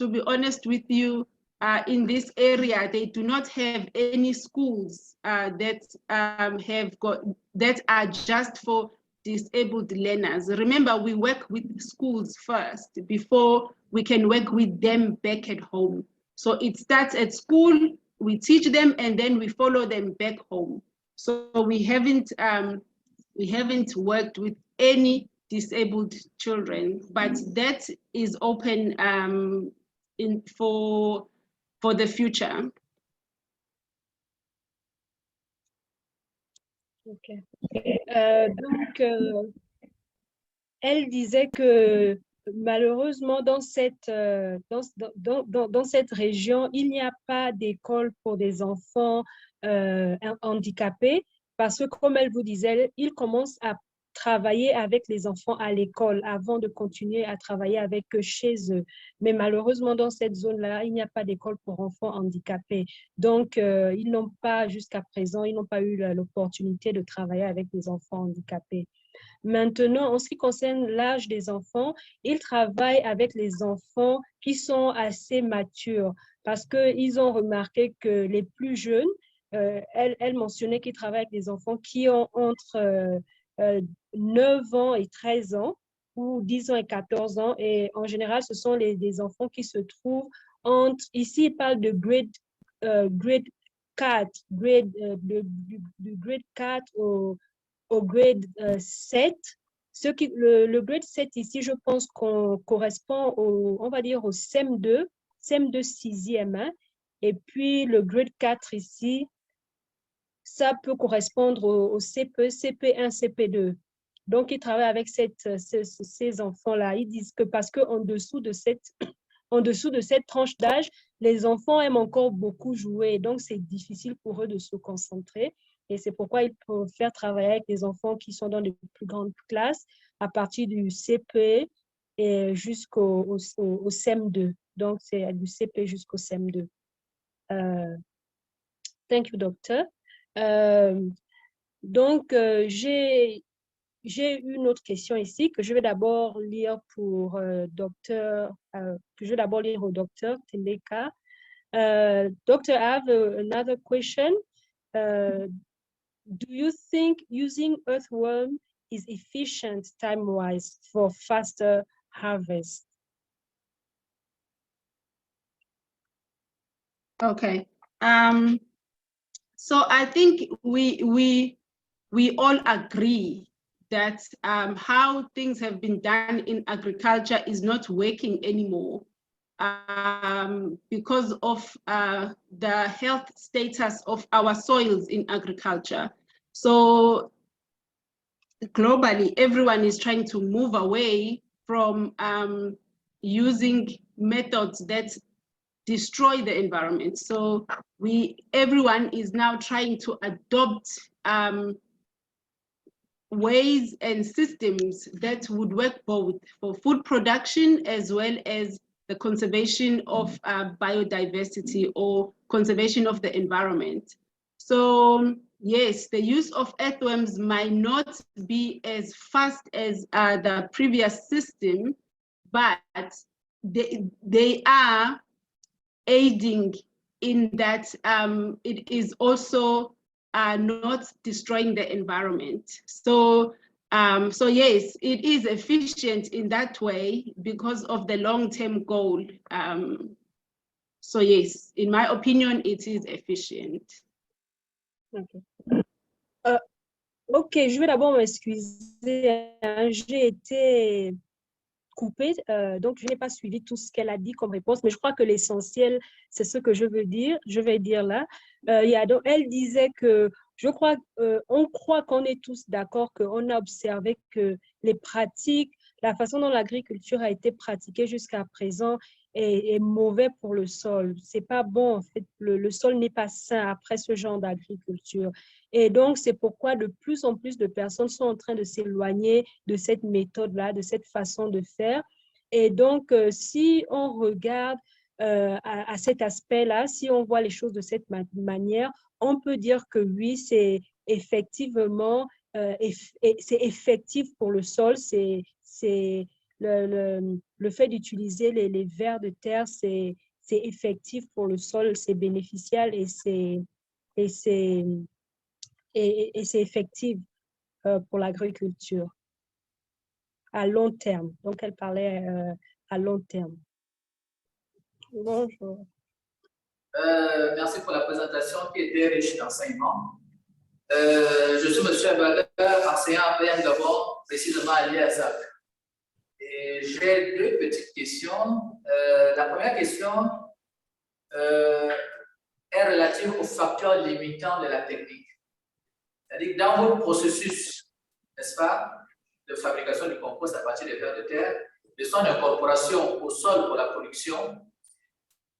be honest with you, in this area, they do not have any schools that are just for disabled learners. Remember, we work with schools first before we can work with them back at home. So it starts at school, we teach them, and then we follow them back home. So we haven't worked with any disabled children, but that is open for the future. Ok. Donc, elle disait que malheureusement, dans cette région, il n'y a pas d'école pour des enfants handicapés, parce que, comme elle vous disait, ils commencent à travailler avec les enfants à l'école avant de continuer à travailler avec eux chez eux. Mais malheureusement, dans cette zone-là, il n'y a pas d'école pour enfants handicapés. Donc, ils n'ont pas, jusqu'à présent, ils n'ont pas eu l'opportunité de travailler avec des enfants handicapés. Maintenant, en ce qui concerne l'âge des enfants, ils travaillent avec les enfants qui sont assez matures, parce qu'ils ont remarqué que les plus jeunes, elle mentionnait qu'ils travaillent avec des enfants qui ont entre 9 ans et 13 ans, ou 10 ans et 14 ans, et en général, ce sont des enfants qui se trouvent entre, ici, il parle de grade 4, du grade 4 au grade 7. Le grade 7 ici, je pense qu'on correspond on va dire au CM2 6e, hein, et puis le grade 4 ici, ça peut correspondre au CP, CP1, CP2. Donc, ils travaillent avec ces enfants-là. Ils disent que parce qu'en dessous de cette tranche d'âge, les enfants aiment encore beaucoup jouer. Donc, c'est difficile pour eux de se concentrer. Et c'est pourquoi ils préfèrent travailler avec les enfants qui sont dans les plus grandes classes à partir du CP et jusqu'au CM2. Donc, c'est du CP jusqu'au CM2. Thank you, docteur. Donc, j'ai une autre question ici que je vais d'abord lire pour docteur, que je vais d'abord lire au docteur Teleka. Doctor, I have another question. Do you think using earthworm is efficient time-wise for faster harvest? Okay. So I think we all agree that how things have been done in agriculture is not working anymore because of the health status of our soils in agriculture. So globally, everyone is trying to move away from using methods that destroy the environment. So everyone is now trying to adopt ways and systems that would work both for food production as well as the conservation of biodiversity or conservation of the environment. So yes, the use of earthworms might not be as fast as the previous system, but they are aiding in that it is also not destroying the environment. So yes, it is efficient in that way because of the long-term goal. So yes, in my opinion, it is efficient. Okay. Ok, je vais d'abord m'excuser. J'ai été coupé, donc je n'ai pas suivi tout ce qu'elle a dit comme réponse, mais je crois que l'essentiel, c'est ce que je vais dire là. Donc, elle disait que on croit qu'on est tous d'accord qu'on a observé que les pratiques, la façon dont l'agriculture a été pratiquée jusqu'à présent est mauvais pour le sol. C'est pas bon, en fait. Le sol n'est pas sain après ce genre d'agriculture. Et donc, c'est pourquoi de plus en plus de personnes sont en train de s'éloigner de cette méthode-là, de cette façon de faire. Et donc, si on regarde à cet aspect-là, si on voit les choses de cette manière, on peut dire que oui, c'est effectivement c'est effectif pour le sol. C'est le fait d'utiliser les vers de terre, c'est effectif pour le sol, c'est bénéficial et c'est effectif pour l'agriculture à long terme. Donc, elle parlait à long terme. Bonjour. Merci pour la présentation qui était riche d'enseignements. Je suis M. Abadar, enseignant en PM d'abord, précisément à l'IASAC. Et j'ai deux petites questions. La première question est relative aux facteurs limitants de la technique. C'est-à-dire dans votre processus, n'est-ce pas, de fabrication du compost à partir des vers de terre, de son incorporation au sol pour la production,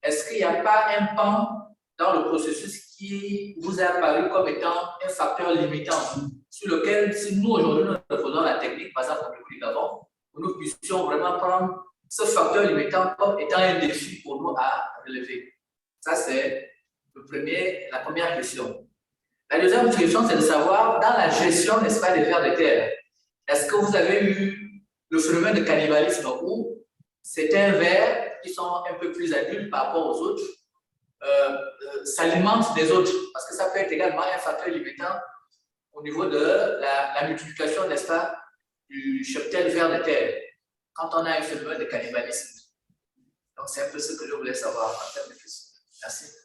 est-ce qu'il n'y a pas un pan dans le processus qui vous a apparu comme étant un facteur limitant sur lequel, si nous aujourd'hui nous faisons la technique, par exemple, comme le d'avant, nous puissions vraiment prendre ce facteur limitant comme étant un défi pour nous à relever? Ça, c'est la première question. La deuxième question, c'est de savoir, dans la gestion, n'est-ce pas, des vers de terre, est-ce que vous avez eu le phénomène de cannibalisme où certains vers qui sont un peu plus adultes par rapport aux autres s'alimentent des autres? Parce que ça peut être également un facteur limitant au niveau de la multiplication, n'est-ce pas, du cheptel vers de terre, quand on a un phénomène de cannibalisme. Donc, c'est un peu ce que je voulais savoir en termes de questions. Merci.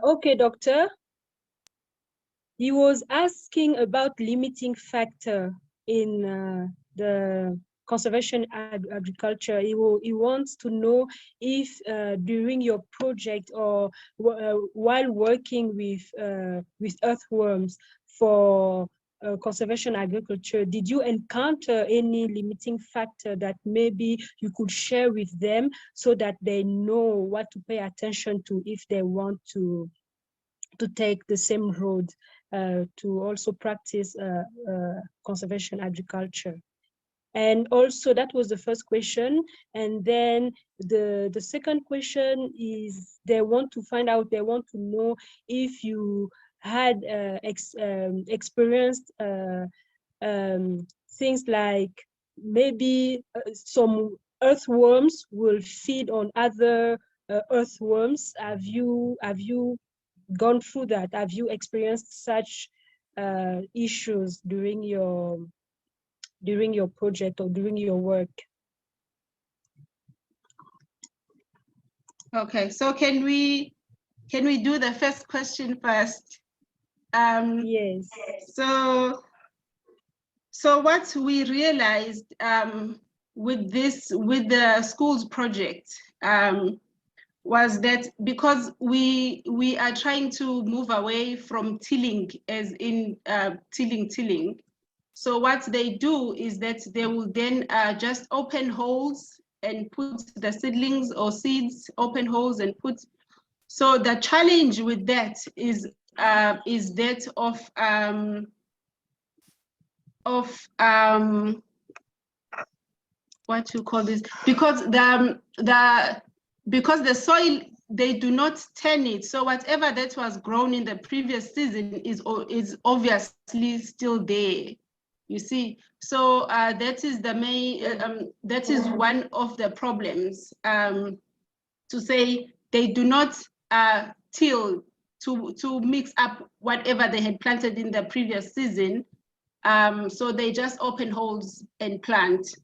Okay, doctor. He was asking about limiting factor in the conservation agriculture. He wants to know if during your project or while working with earthworms for conservation agriculture, did you encounter any limiting factor that maybe you could share with them so that they know what to pay attention to if they want to take the same road to also practice conservation agriculture? And also that was the first question. And then the second question is they want to know if you had experienced things like maybe some earthworms will feed on other earthworms. Have you gone through that? Have you experienced such issues during your project or during your work? Okay, so can we do the first question first? Yes. So what we realized with the schools project was that because we are trying to move away from tilling, as in tilling. So what they do is that they will then just open holes and put the seedlings or seeds, open holes and put. So the challenge with that is that of what you call this, because the soil, they do not turn it. So whatever that was grown in the previous season is obviously still there. You see, so that is the main. That is one of the problems. To say they do not till to mix up whatever they had planted in the previous season. So they just open holes and plant.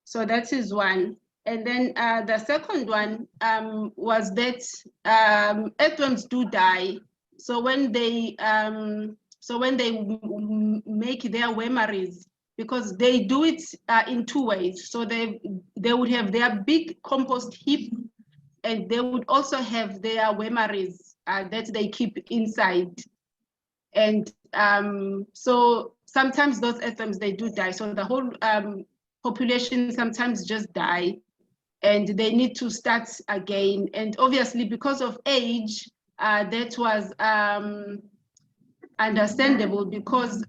So that is one. And then the second one was that earthworms do die. So when they make their wormeries, because they do it in two ways. So they would have their big compost heap, and they would also have their wormeries that they keep inside. And so sometimes those earthworms, they do die. So the whole population sometimes just die, and they need to start again. And obviously, because of age, that was understandable, because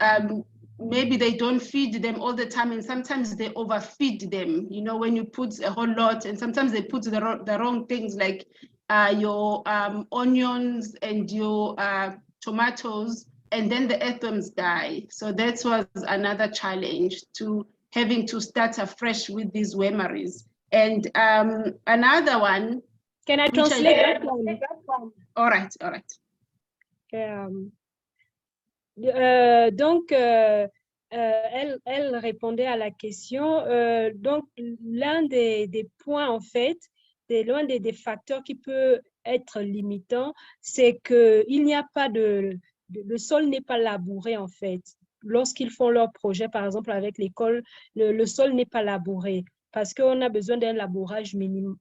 maybe they don't feed them all the time, and sometimes they overfeed them. You know, when you put a whole lot, and sometimes they put the wrong things, like your onions and your tomatoes, and then the earthworms die. So that was another challenge, to having to start afresh with these wormeries. And another one. Can I translate that one? All right. Donc, elle répondait à la question. Donc, l'un des points, en fait, l'un des facteurs qui peut être limitant, c'est qu'il n'y a pas le sol n'est pas labouré, en fait. Lorsqu'ils font leur projet, par exemple, avec l'école, le sol n'est pas labouré, parce qu'on a besoin d'un labourage minimum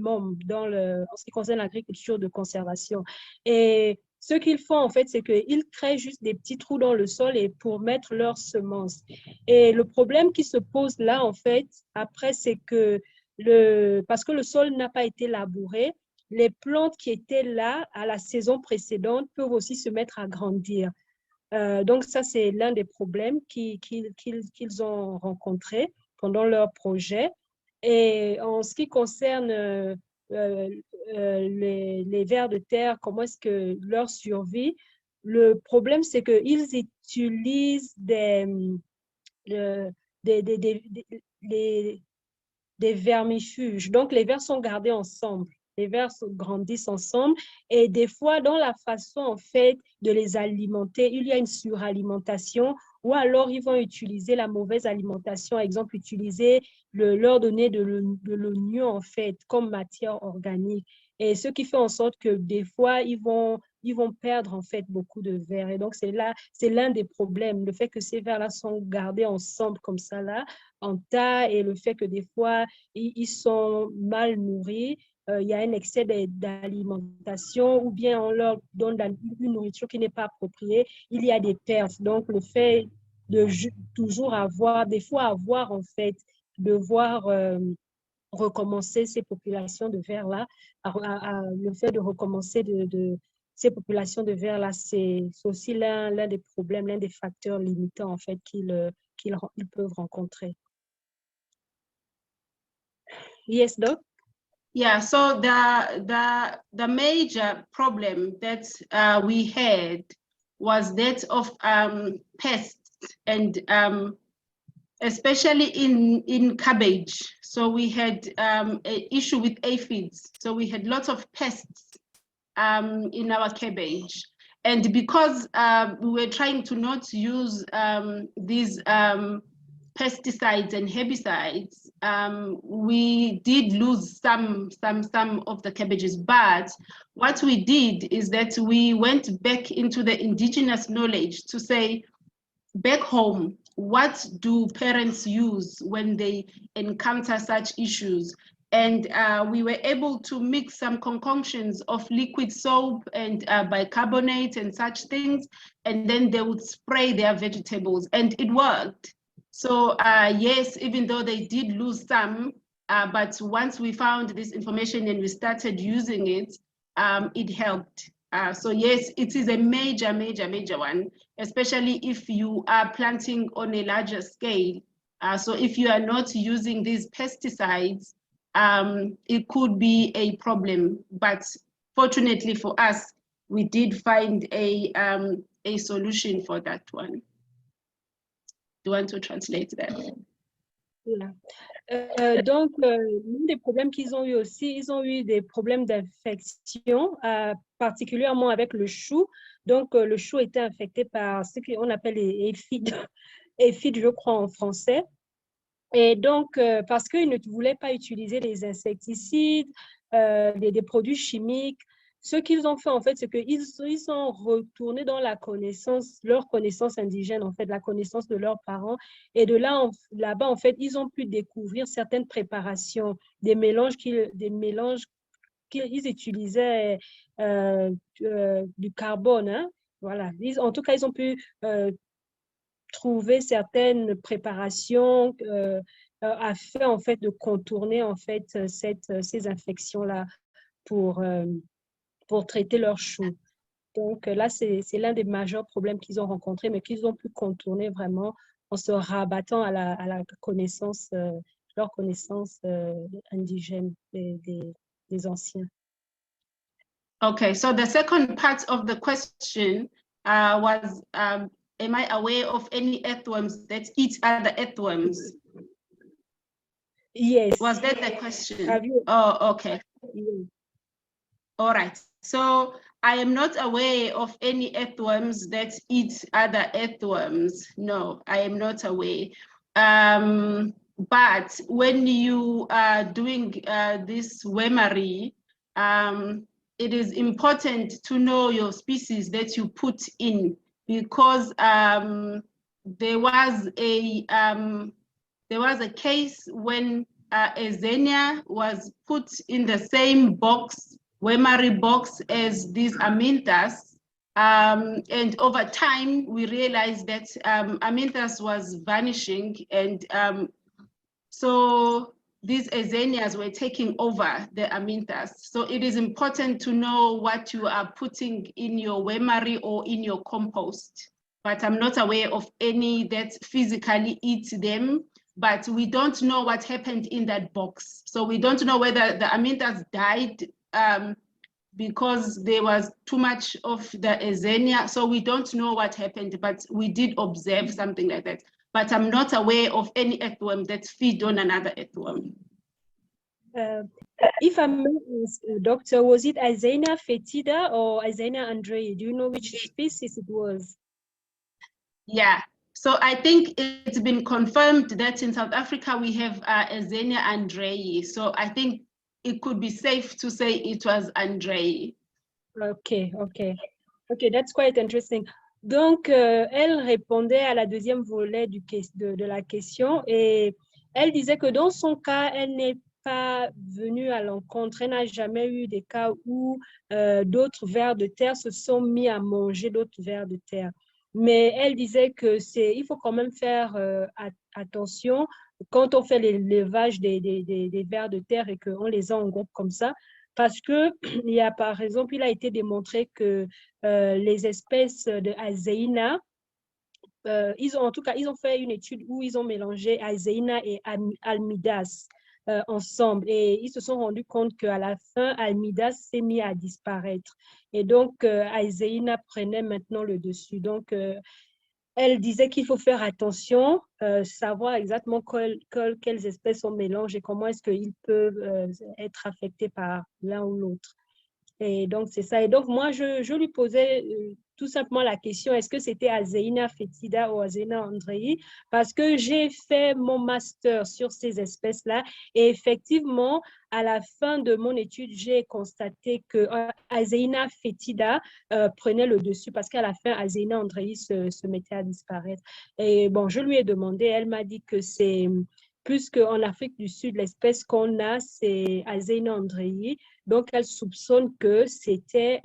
en ce qui concerne l'agriculture de conservation. Et ce qu'ils font, en fait, c'est qu'ils créent juste des petits trous dans le sol et pour mettre leurs semences. Et le problème qui se pose là, en fait, après, c'est que parce que le sol n'a pas été labouré, les plantes qui étaient là à la saison précédente peuvent aussi se mettre à grandir. Donc, ça, c'est l'un des problèmes qu'ils ont rencontrés pendant leur projet. Et en ce qui concerne les vers de terre, comment est-ce que leur survie, le problème, c'est qu'ils utilisent des vermifuges. Donc, les vers sont gardés ensemble. Les vers grandissent ensemble, et des fois, dans la façon, en fait, de les alimenter, il y a une suralimentation, ou alors ils vont utiliser la mauvaise alimentation, par exemple, leur donner de l'oignon, en fait, comme matière organique. Et ce qui fait en sorte que des fois, ils vont perdre, en fait, beaucoup de vers. Et donc, c'est l'un des problèmes, le fait que ces vers-là sont gardés ensemble comme ça, là, en tas, et le fait que des fois, ils sont mal nourris. Il y a un excès d'alimentation, ou bien on leur donne une nourriture qui n'est pas appropriée, il y a des pertes. Donc, le fait de toujours devoir recommencer ces populations de vers-là, le fait de recommencer ces populations de vers-là, c'est aussi l'un des problèmes, l'un des facteurs limitants, en fait, qu'ils peuvent rencontrer. Yes, Doc? Yeah, so the major problem that we had was that of pests, and especially in cabbage. So we had an issue with aphids. So we had lots of pests in our cabbage. And because we were trying to not use these pesticides and herbicides, we did lose some of the cabbages. But what we did is that we went back into the indigenous knowledge to say, back home, what do parents use when they encounter such issues? And we were able to mix some concoctions of liquid soap and bicarbonate and such things, and then they would spray their vegetables, and it worked. So yes, even though they did lose some, but once we found this information and we started using it, it helped. So yes, it is a major one, especially if you are planting on a larger scale. So if you are not using these pesticides, it could be a problem. But fortunately for us, we did find a solution for that one. Do you want to translate that? Yeah. Donc, l'un des problèmes qu'ils ont eu aussi, ils ont eu des problèmes d'infection, particulièrement avec le chou. Donc, le chou était infecté par ce qu'on appelle les éphides, je crois en français. Et donc, parce qu'ils ne voulaient pas utiliser les insecticides, des produits chimiques, ce qu'ils ont fait, en fait, c'est qu'ils sont retournés dans la connaissance, leur connaissance indigène, en fait, la connaissance de leurs parents. Et de là-bas, en fait, ils ont pu découvrir certaines préparations, des mélanges qu'ils utilisaient du carbone. Hein? Voilà. En tout cas, ils ont pu trouver certaines préparations afin, en fait, de contourner, en fait, ces infections-là pour traiter leurs choux. Donc là, c'est l'un des majeurs problèmes qu'ils ont rencontrés, mais qu'ils ont pu contourner vraiment en se rabattant à la connaissance, leur connaissance indigène des anciens. Okay, so the second part of the question was, am I aware of any earthworms that eat other earthworms? Yes. Was that the question? Have you? Oh, okay. Yeah. All right. So I am not aware of any earthworms that eat other earthworms. No, I am not aware. But when you are doing this wormery, it is important to know your species that you put in, because there was a case when a xenia was put in the same box, wormery box, as these aminthas. And over time, we realized that aminthas was vanishing, and so these xenias were taking over the aminthas. So it is important to know what you are putting in your wormery or in your compost. But I'm not aware of any that physically eat them, but we don't know what happened in that box. So we don't know whether the aminthas died because there was too much of the xenia. So we don't know what happened, but we did observe something like that. But I'm not aware of any earthworm that feed on another earthworm. If I may ask, Doctor, was it Azaina fetida or Azaina andrei? Do you know which species it was? Yeah, so I think it's been confirmed that in South Africa we have Azaina andrei. So I think it could be safe to say it was andrei. Okay, that's quite interesting. Donc, elle répondait à la deuxième volet de la question et elle disait que dans son cas, elle n'est pas venue à l'encontre. Elle n'a jamais eu des cas où d'autres vers de terre se sont mis à manger d'autres vers de terre. Mais elle disait que il faut quand même faire attention quand on fait l'élevage des vers de terre et qu'on les a en groupe comme ça. Parce que, par exemple, il a été démontré que les espèces de Azaina, ils ont fait une étude où ils ont mélangé Azaina et Almidas ensemble. Et ils se sont rendus compte qu'à la fin, Almidas s'est mis à disparaître. Et donc, Azaina prenait maintenant le dessus. Donc, elle disait qu'il faut faire attention, savoir exactement quelles espèces on mélange et comment est-ce qu'ils peuvent être affectés par l'un ou l'autre. Et donc, c'est ça. Et donc, moi, je lui posais tout simplement la question, est-ce que c'était Azaina fetida ou Azaina andrei? Parce que j'ai fait mon master sur ces espèces-là et effectivement, à la fin de mon étude, j'ai constaté que Azaina fetida prenait le dessus parce qu'à la fin, Azaina andrei se mettait à disparaître. Et bon, je lui ai demandé, elle m'a dit que c'est... Puisqu'en Afrique du Sud, l'espèce qu'on a, c'est Azaina andrei. Donc, elle soupçonne que c'était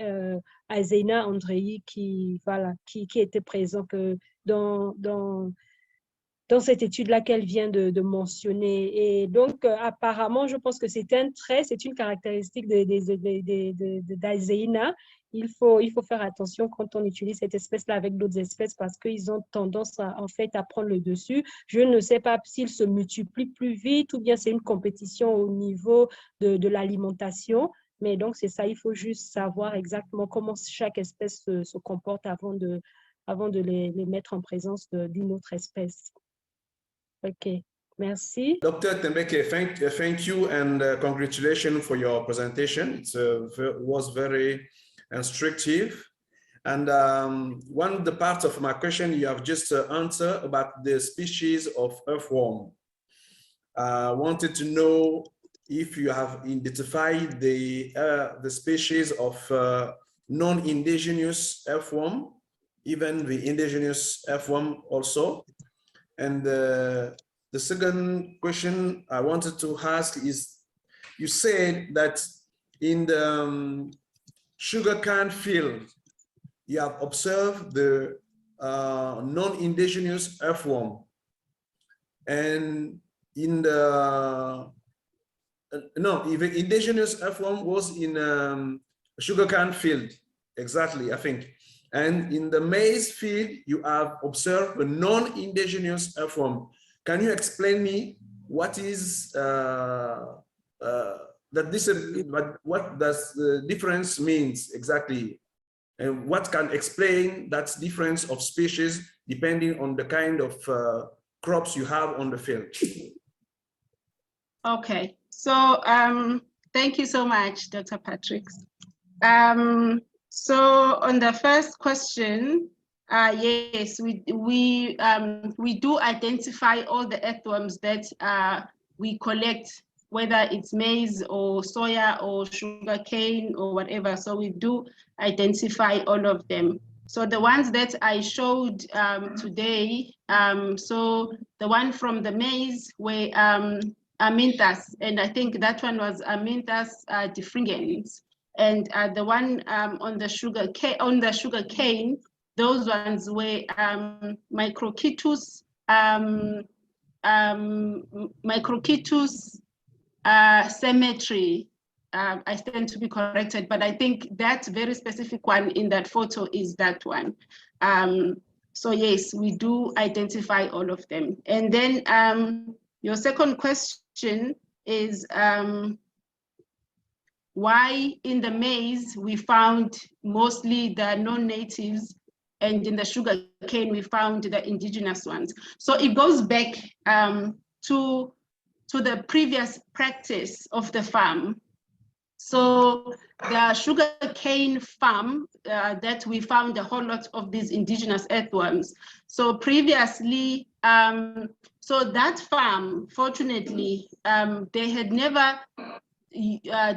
Azaina andrei qui était présent dans cette étude-là qu'elle vient de mentionner. Et donc, apparemment, je pense que c'est un trait, c'est une caractéristique d'Azaina. Il faut faire attention quand on utilise cette espèce-là avec d'autres espèces parce qu'ils ont tendance à prendre le dessus. Je ne sais pas s'ils se multiplient plus vite ou bien c'est une compétition au niveau de l'alimentation. Mais donc, c'est ça, il faut juste savoir exactement comment chaque espèce se comporte avant de les mettre en présence d'une autre espèce. Okay, merci. Dr. Tembeke, thank you and congratulations for your presentation. It was very instructive. And one of the parts of my question you have just answered about the species of earthworm. I wanted to know if you have identified the species of non-indigenous earthworm, even the indigenous earthworm also. And the second question I wanted to ask is, you said that in the sugarcane field, you have observed the non-indigenous earthworm. And in the, no, even indigenous earthworm was in sugarcane field, exactly, I think. And in the maize field, you have observed a non-indigenous earthworm. Can you explain me what is what does the difference means exactly? And what can explain that difference of species depending on the kind of crops you have on the field? Okay, so thank you so much, Dr. Patrick. So on the first question, yes, we do identify all the earthworms that we collect, whether it's maize or soya or sugarcane or whatever. So we do identify all of them. So the ones that I showed today, so the one from the maize were Aminthus, and I think that one was Aminthus defringens. And the one on the sugarcane, those ones were Microchaetus symmetry. I stand to be corrected, but I think that very specific one in that photo is that one. So yes, we do identify all of them. And then your second question is why in the maize we found mostly the non-natives, and in the sugarcane we found the indigenous ones. So it goes back to the previous practice of the farm. So the sugarcane farm that we found a whole lot of these indigenous earthworms. So previously, so that farm, fortunately, they had never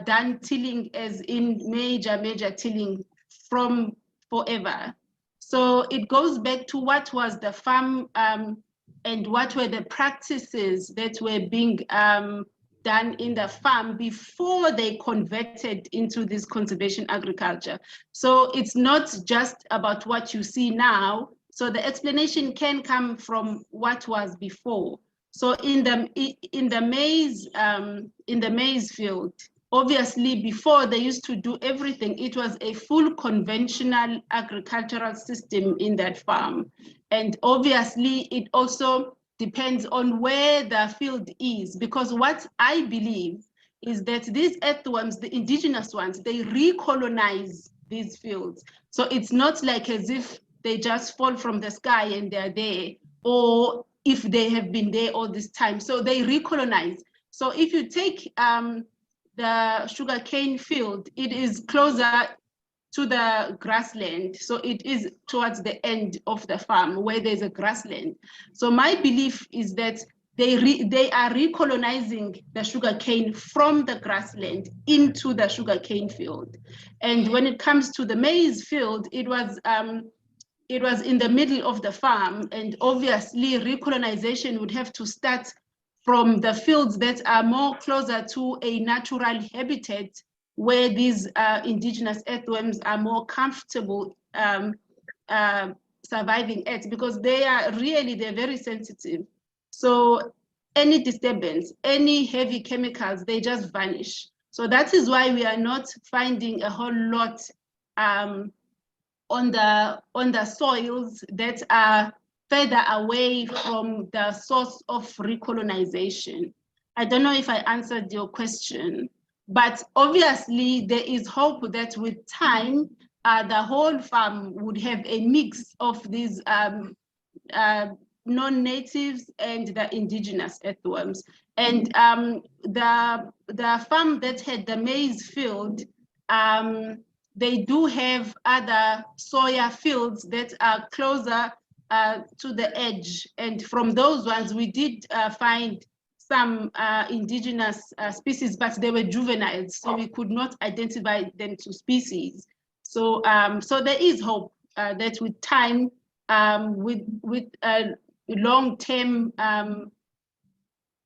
done tilling as in major tilling from forever. So it goes back to what was the farm and what were the practices that were being done in the farm before they converted into this conservation agriculture. So it's not just about what you see now. So the explanation can come from what was before. So in the maize field, obviously before they used to do everything, it was a full conventional agricultural system in that farm. And obviously it also depends on where the field is, because what I believe is that these earthworms, the indigenous ones, they recolonize these fields. So it's not like as if they just fall from the sky and they're there, or if they have been there all this time. So they recolonize. So if you take the sugarcane field, it is closer to the grassland. So it is towards the end of the farm where there's a grassland. So my belief is that they are recolonizing the sugarcane from the grassland into the sugarcane field. And when it comes to the maize field, it was in the middle of the farm, and obviously recolonization would have to start from the fields that are more closer to a natural habitat where these indigenous earthworms are more comfortable surviving at, because they're very sensitive. So any disturbance, any heavy chemicals, they just vanish. So that is why we are not finding a whole lot on the soils that are further away from the source of recolonization. I don't know if I answered your question, but obviously there is hope that with time, the whole farm would have a mix of these non-natives and the indigenous earthworms. And the farm that had the maize field, they do have other soya fields that are closer to the edge. And from those ones, we did find some indigenous species, but they were juveniles, so we could not identify them to species. So, so there is hope that with time, with long-term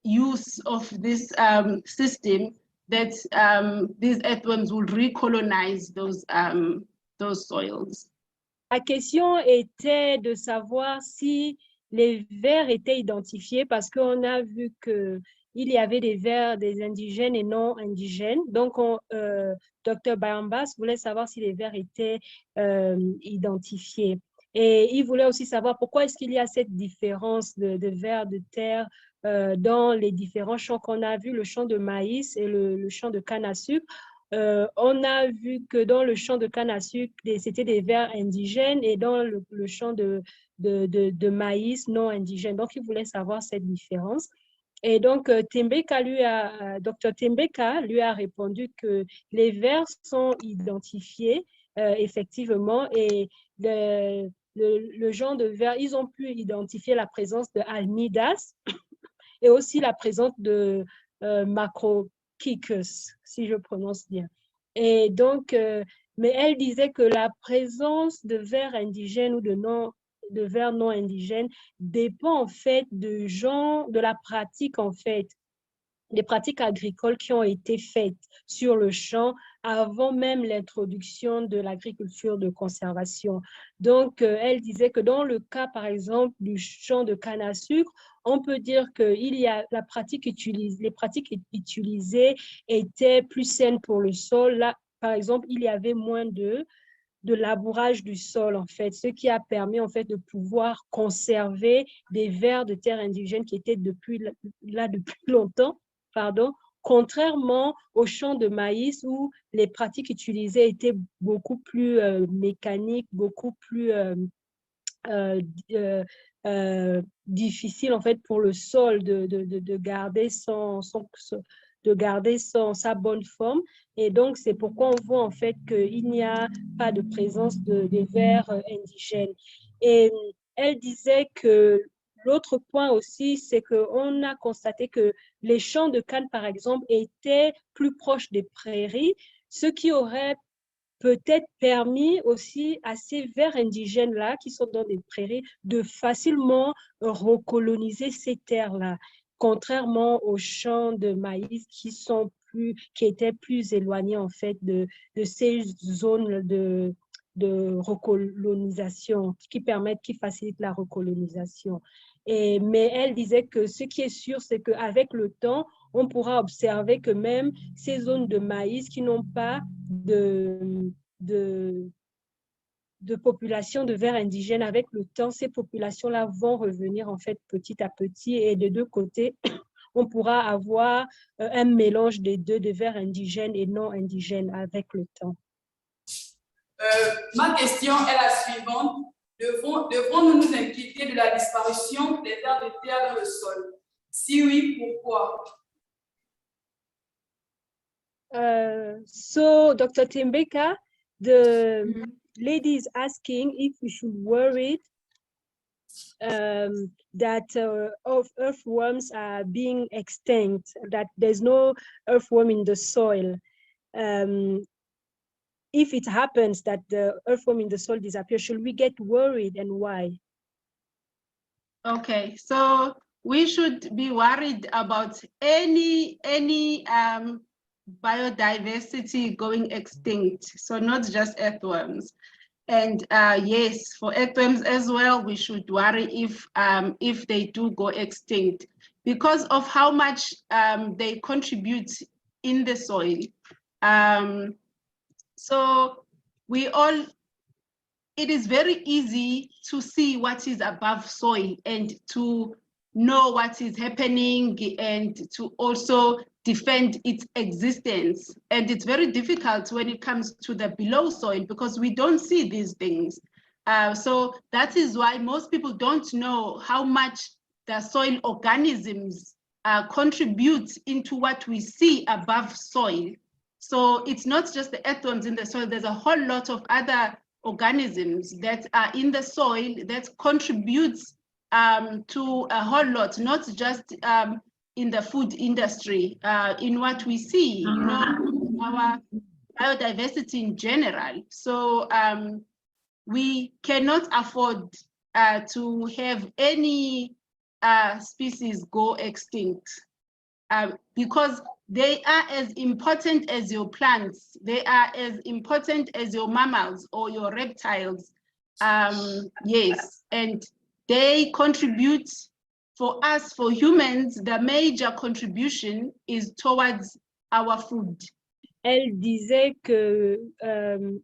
use of this system, that these earthworms will recolonize those soils. La question était de savoir si les vers étaient identifiés, parce qu'on a vu qu'il y avait des vers des indigènes et non indigènes. Donc, Dr. Bayambas voulait savoir si les vers étaient identifiés. Et il voulait aussi savoir pourquoi est-ce qu'il y a cette différence de vers de terre dans les différents champs qu'on a vus, le champ de maïs et le champ de canne à sucre. On a vu que dans le champ de canne à sucre, c'était des vers indigènes, et dans le champ de maïs non indigène. Donc, il voulait savoir cette différence. Et donc, Dr. Tembeka lui a répondu que les vers sont identifiés, effectivement, et le genre de vers, ils ont pu identifier la présence de Almidas et aussi la présence de Macrochicus, si je prononce bien. Et donc, mais elle disait que la présence de vers indigènes ou de vers non indigènes dépend en fait de la pratique, en fait, des pratiques agricoles qui ont été faites sur le champ avant même l'introduction de l'agriculture de conservation. Donc, elle disait que dans le cas, par exemple, du champ de canne à sucre, on peut dire que les pratiques utilisées étaient plus saines pour le sol. Là, par exemple, il y avait moins de labourage du sol, en fait, ce qui a permis, en fait, de pouvoir conserver des vers de terre indigènes qui étaient depuis longtemps, contrairement aux champs de maïs où les pratiques utilisées étaient beaucoup plus mécaniques, beaucoup plus difficiles, en fait, pour le sol de garder sa bonne forme. Et donc, c'est pourquoi on voit en fait qu'il n'y a pas de présence des vers indigènes. Et elle disait que l'autre point aussi, c'est qu'on a constaté que les champs de canne, par exemple, étaient plus proches des prairies, ce qui aurait peut-être permis aussi à ces vers indigènes-là, qui sont dans des prairies, de facilement recoloniser ces terres-là, contrairement aux champs de maïs qui étaient plus éloignés en fait de ces zones de recolonisation, qui facilitent la recolonisation. Mais elle disait que ce qui est sûr, c'est qu'avec le temps, on pourra observer que même ces zones de maïs qui n'ont pas de population de vers indigènes, avec le temps, ces populations-là vont revenir en fait petit à petit, et de deux côtés, on pourra avoir un mélange des deux, de vers indigènes et non indigènes avec le temps. Ma question est la suivante. Devrons-nous nous inquiéter de la disparition des vers de terre dans le sol? Si oui, pourquoi? So, Dr. Tembeka, the lady is asking if we should worry that earthworms are being extinct, that there's no earthworm in the soil. If it happens that the earthworm in the soil disappears, should we get worried, and why? Okay, so we should be worried about any biodiversity going extinct, so not just earthworms. And yes, for earthworms as well, we should worry if they do go extinct, because of how much they contribute in the soil. So it is very easy to see what is above soil and to know what is happening and to also defend its existence. And it's very difficult when it comes to the below soil because we don't see these things. So that is why most people don't know how much the soil organisms contribute into what we see above soil. So it's not just the earthworms in the soil, there's a whole lot of other organisms that are in the soil that contributes to a whole lot, not just in the food industry, in what we see, you know, our biodiversity in general. So we cannot afford to have any species go extinct because they are as important as your plants. They are as important as your mammals or your reptiles. Yes, and they contribute for us, for humans, the major contribution is towards our food. Elle disait que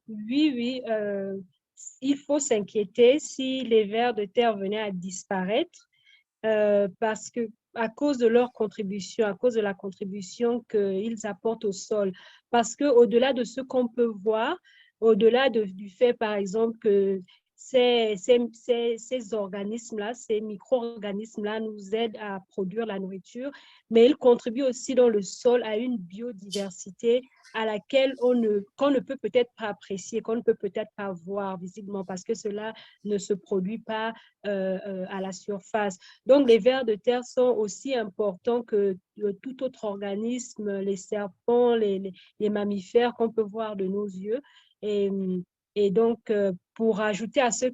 oui, il faut s'inquiéter si les vers de terre venaient à disparaître parce que à cause de leur contribution, à cause de la contribution qu'ils apportent au sol. Parce qu'au-delà de ce qu'on peut voir, au-delà du fait, par exemple, que ces organismes-là, ces micro-organismes-là nous aident à produire la nourriture, mais ils contribuent aussi dans le sol à une biodiversité à laquelle qu'on ne peut peut-être pas apprécier, qu'on ne peut peut-être pas voir visiblement parce que cela ne se produit pas à la surface. Donc, les vers de terre sont aussi importants que tout autre organisme, les serpents, les mammifères qu'on peut voir de nos yeux. Et donc, pour ajouter à ce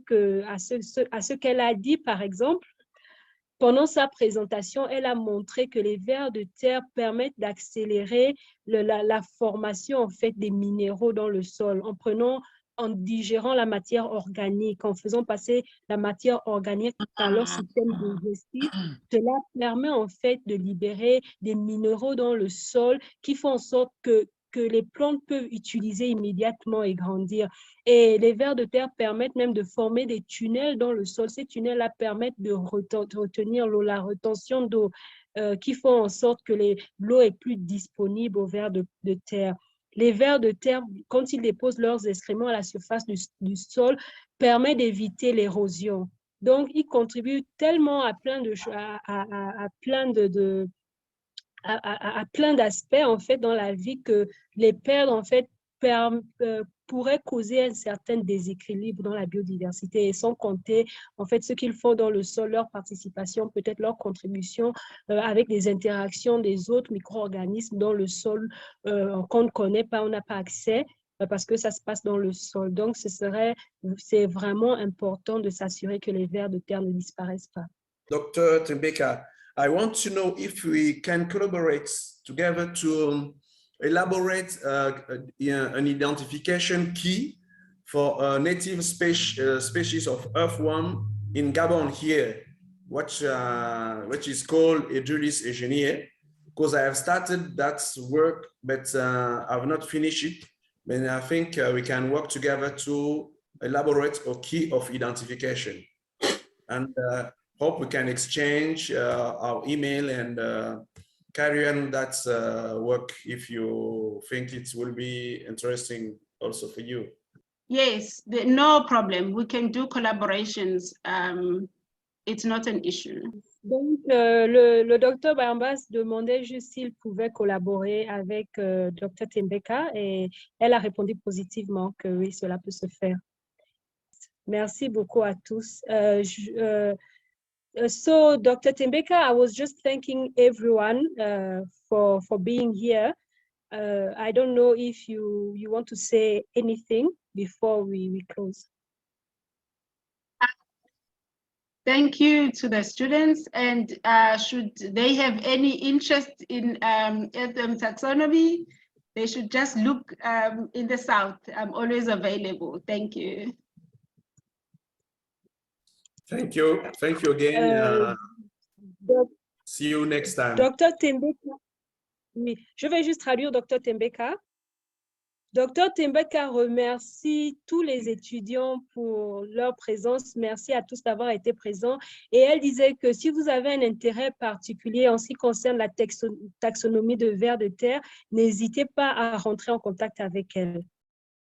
qu'elle a dit, par exemple, pendant sa présentation, elle a montré que les vers de terre permettent d'accélérer la formation en fait, des minéraux dans le sol en digérant la matière organique, en faisant passer la matière organique par leur système digestif. Cela permet en fait de libérer des minéraux dans le sol qui font en sorte que les plantes peuvent utiliser immédiatement et grandir. Et les vers de terre permettent même de former des tunnels dans le sol. Ces tunnels-là permettent de retenir l'eau, la rétention d'eau, qui font en sorte que l'eau est plus disponible aux vers de terre. Les vers de terre, quand ils déposent leurs excréments à la surface du sol, permet d'éviter l'érosion. Donc, ils contribuent tellement à plein de choses, à plein d'aspects en fait dans la vie que les perdre en fait pourrait causer un certain déséquilibre dans la biodiversité et sans compter en fait ce qu'ils font dans le sol, leur participation, peut-être leur contribution avec les interactions des autres micro-organismes dans le sol qu'on ne connaît pas, on n'a pas accès parce que ça se passe dans le sol. Donc c'est vraiment important de s'assurer que les vers de terre ne disparaissent pas. Dr. Tembeka, I want to know if we can collaborate together to elaborate an identification key for native species of earthworm in Gabon here, which is called Edulis eugeniae, because I have started that work, but I've not finished it. And I think we can work together to elaborate a key of identification. And hope we can exchange our email and carry on that work if you think it will be interesting also for you. Yes, no problem. We can do collaborations. It's not an issue. Donc, le docteur Bambas demandait juste s'il pouvait collaborer avec Dr. Tembeka et elle a répondu positivement que oui, cela peut se faire. Merci beaucoup à tous. So, Dr. Tembeka, I was just thanking everyone for being here. I don't know if you want to say anything before we close. Thank you to the students, and should they have any interest in earthworm taxonomy, they should just look in the South. I'm always available. Thank you. Thank you. Thank you again. See you next time. Dr. Tembeka, oui, je vais juste traduire Dr. Tembeka. Dr. Tembeka remercie tous les étudiants pour leur présence. Merci à tous d'avoir été présents. Et elle disait que si vous avez un intérêt particulier en ce qui concerne la taxonomie de vers de terre, n'hésitez pas à rentrer en contact avec elle.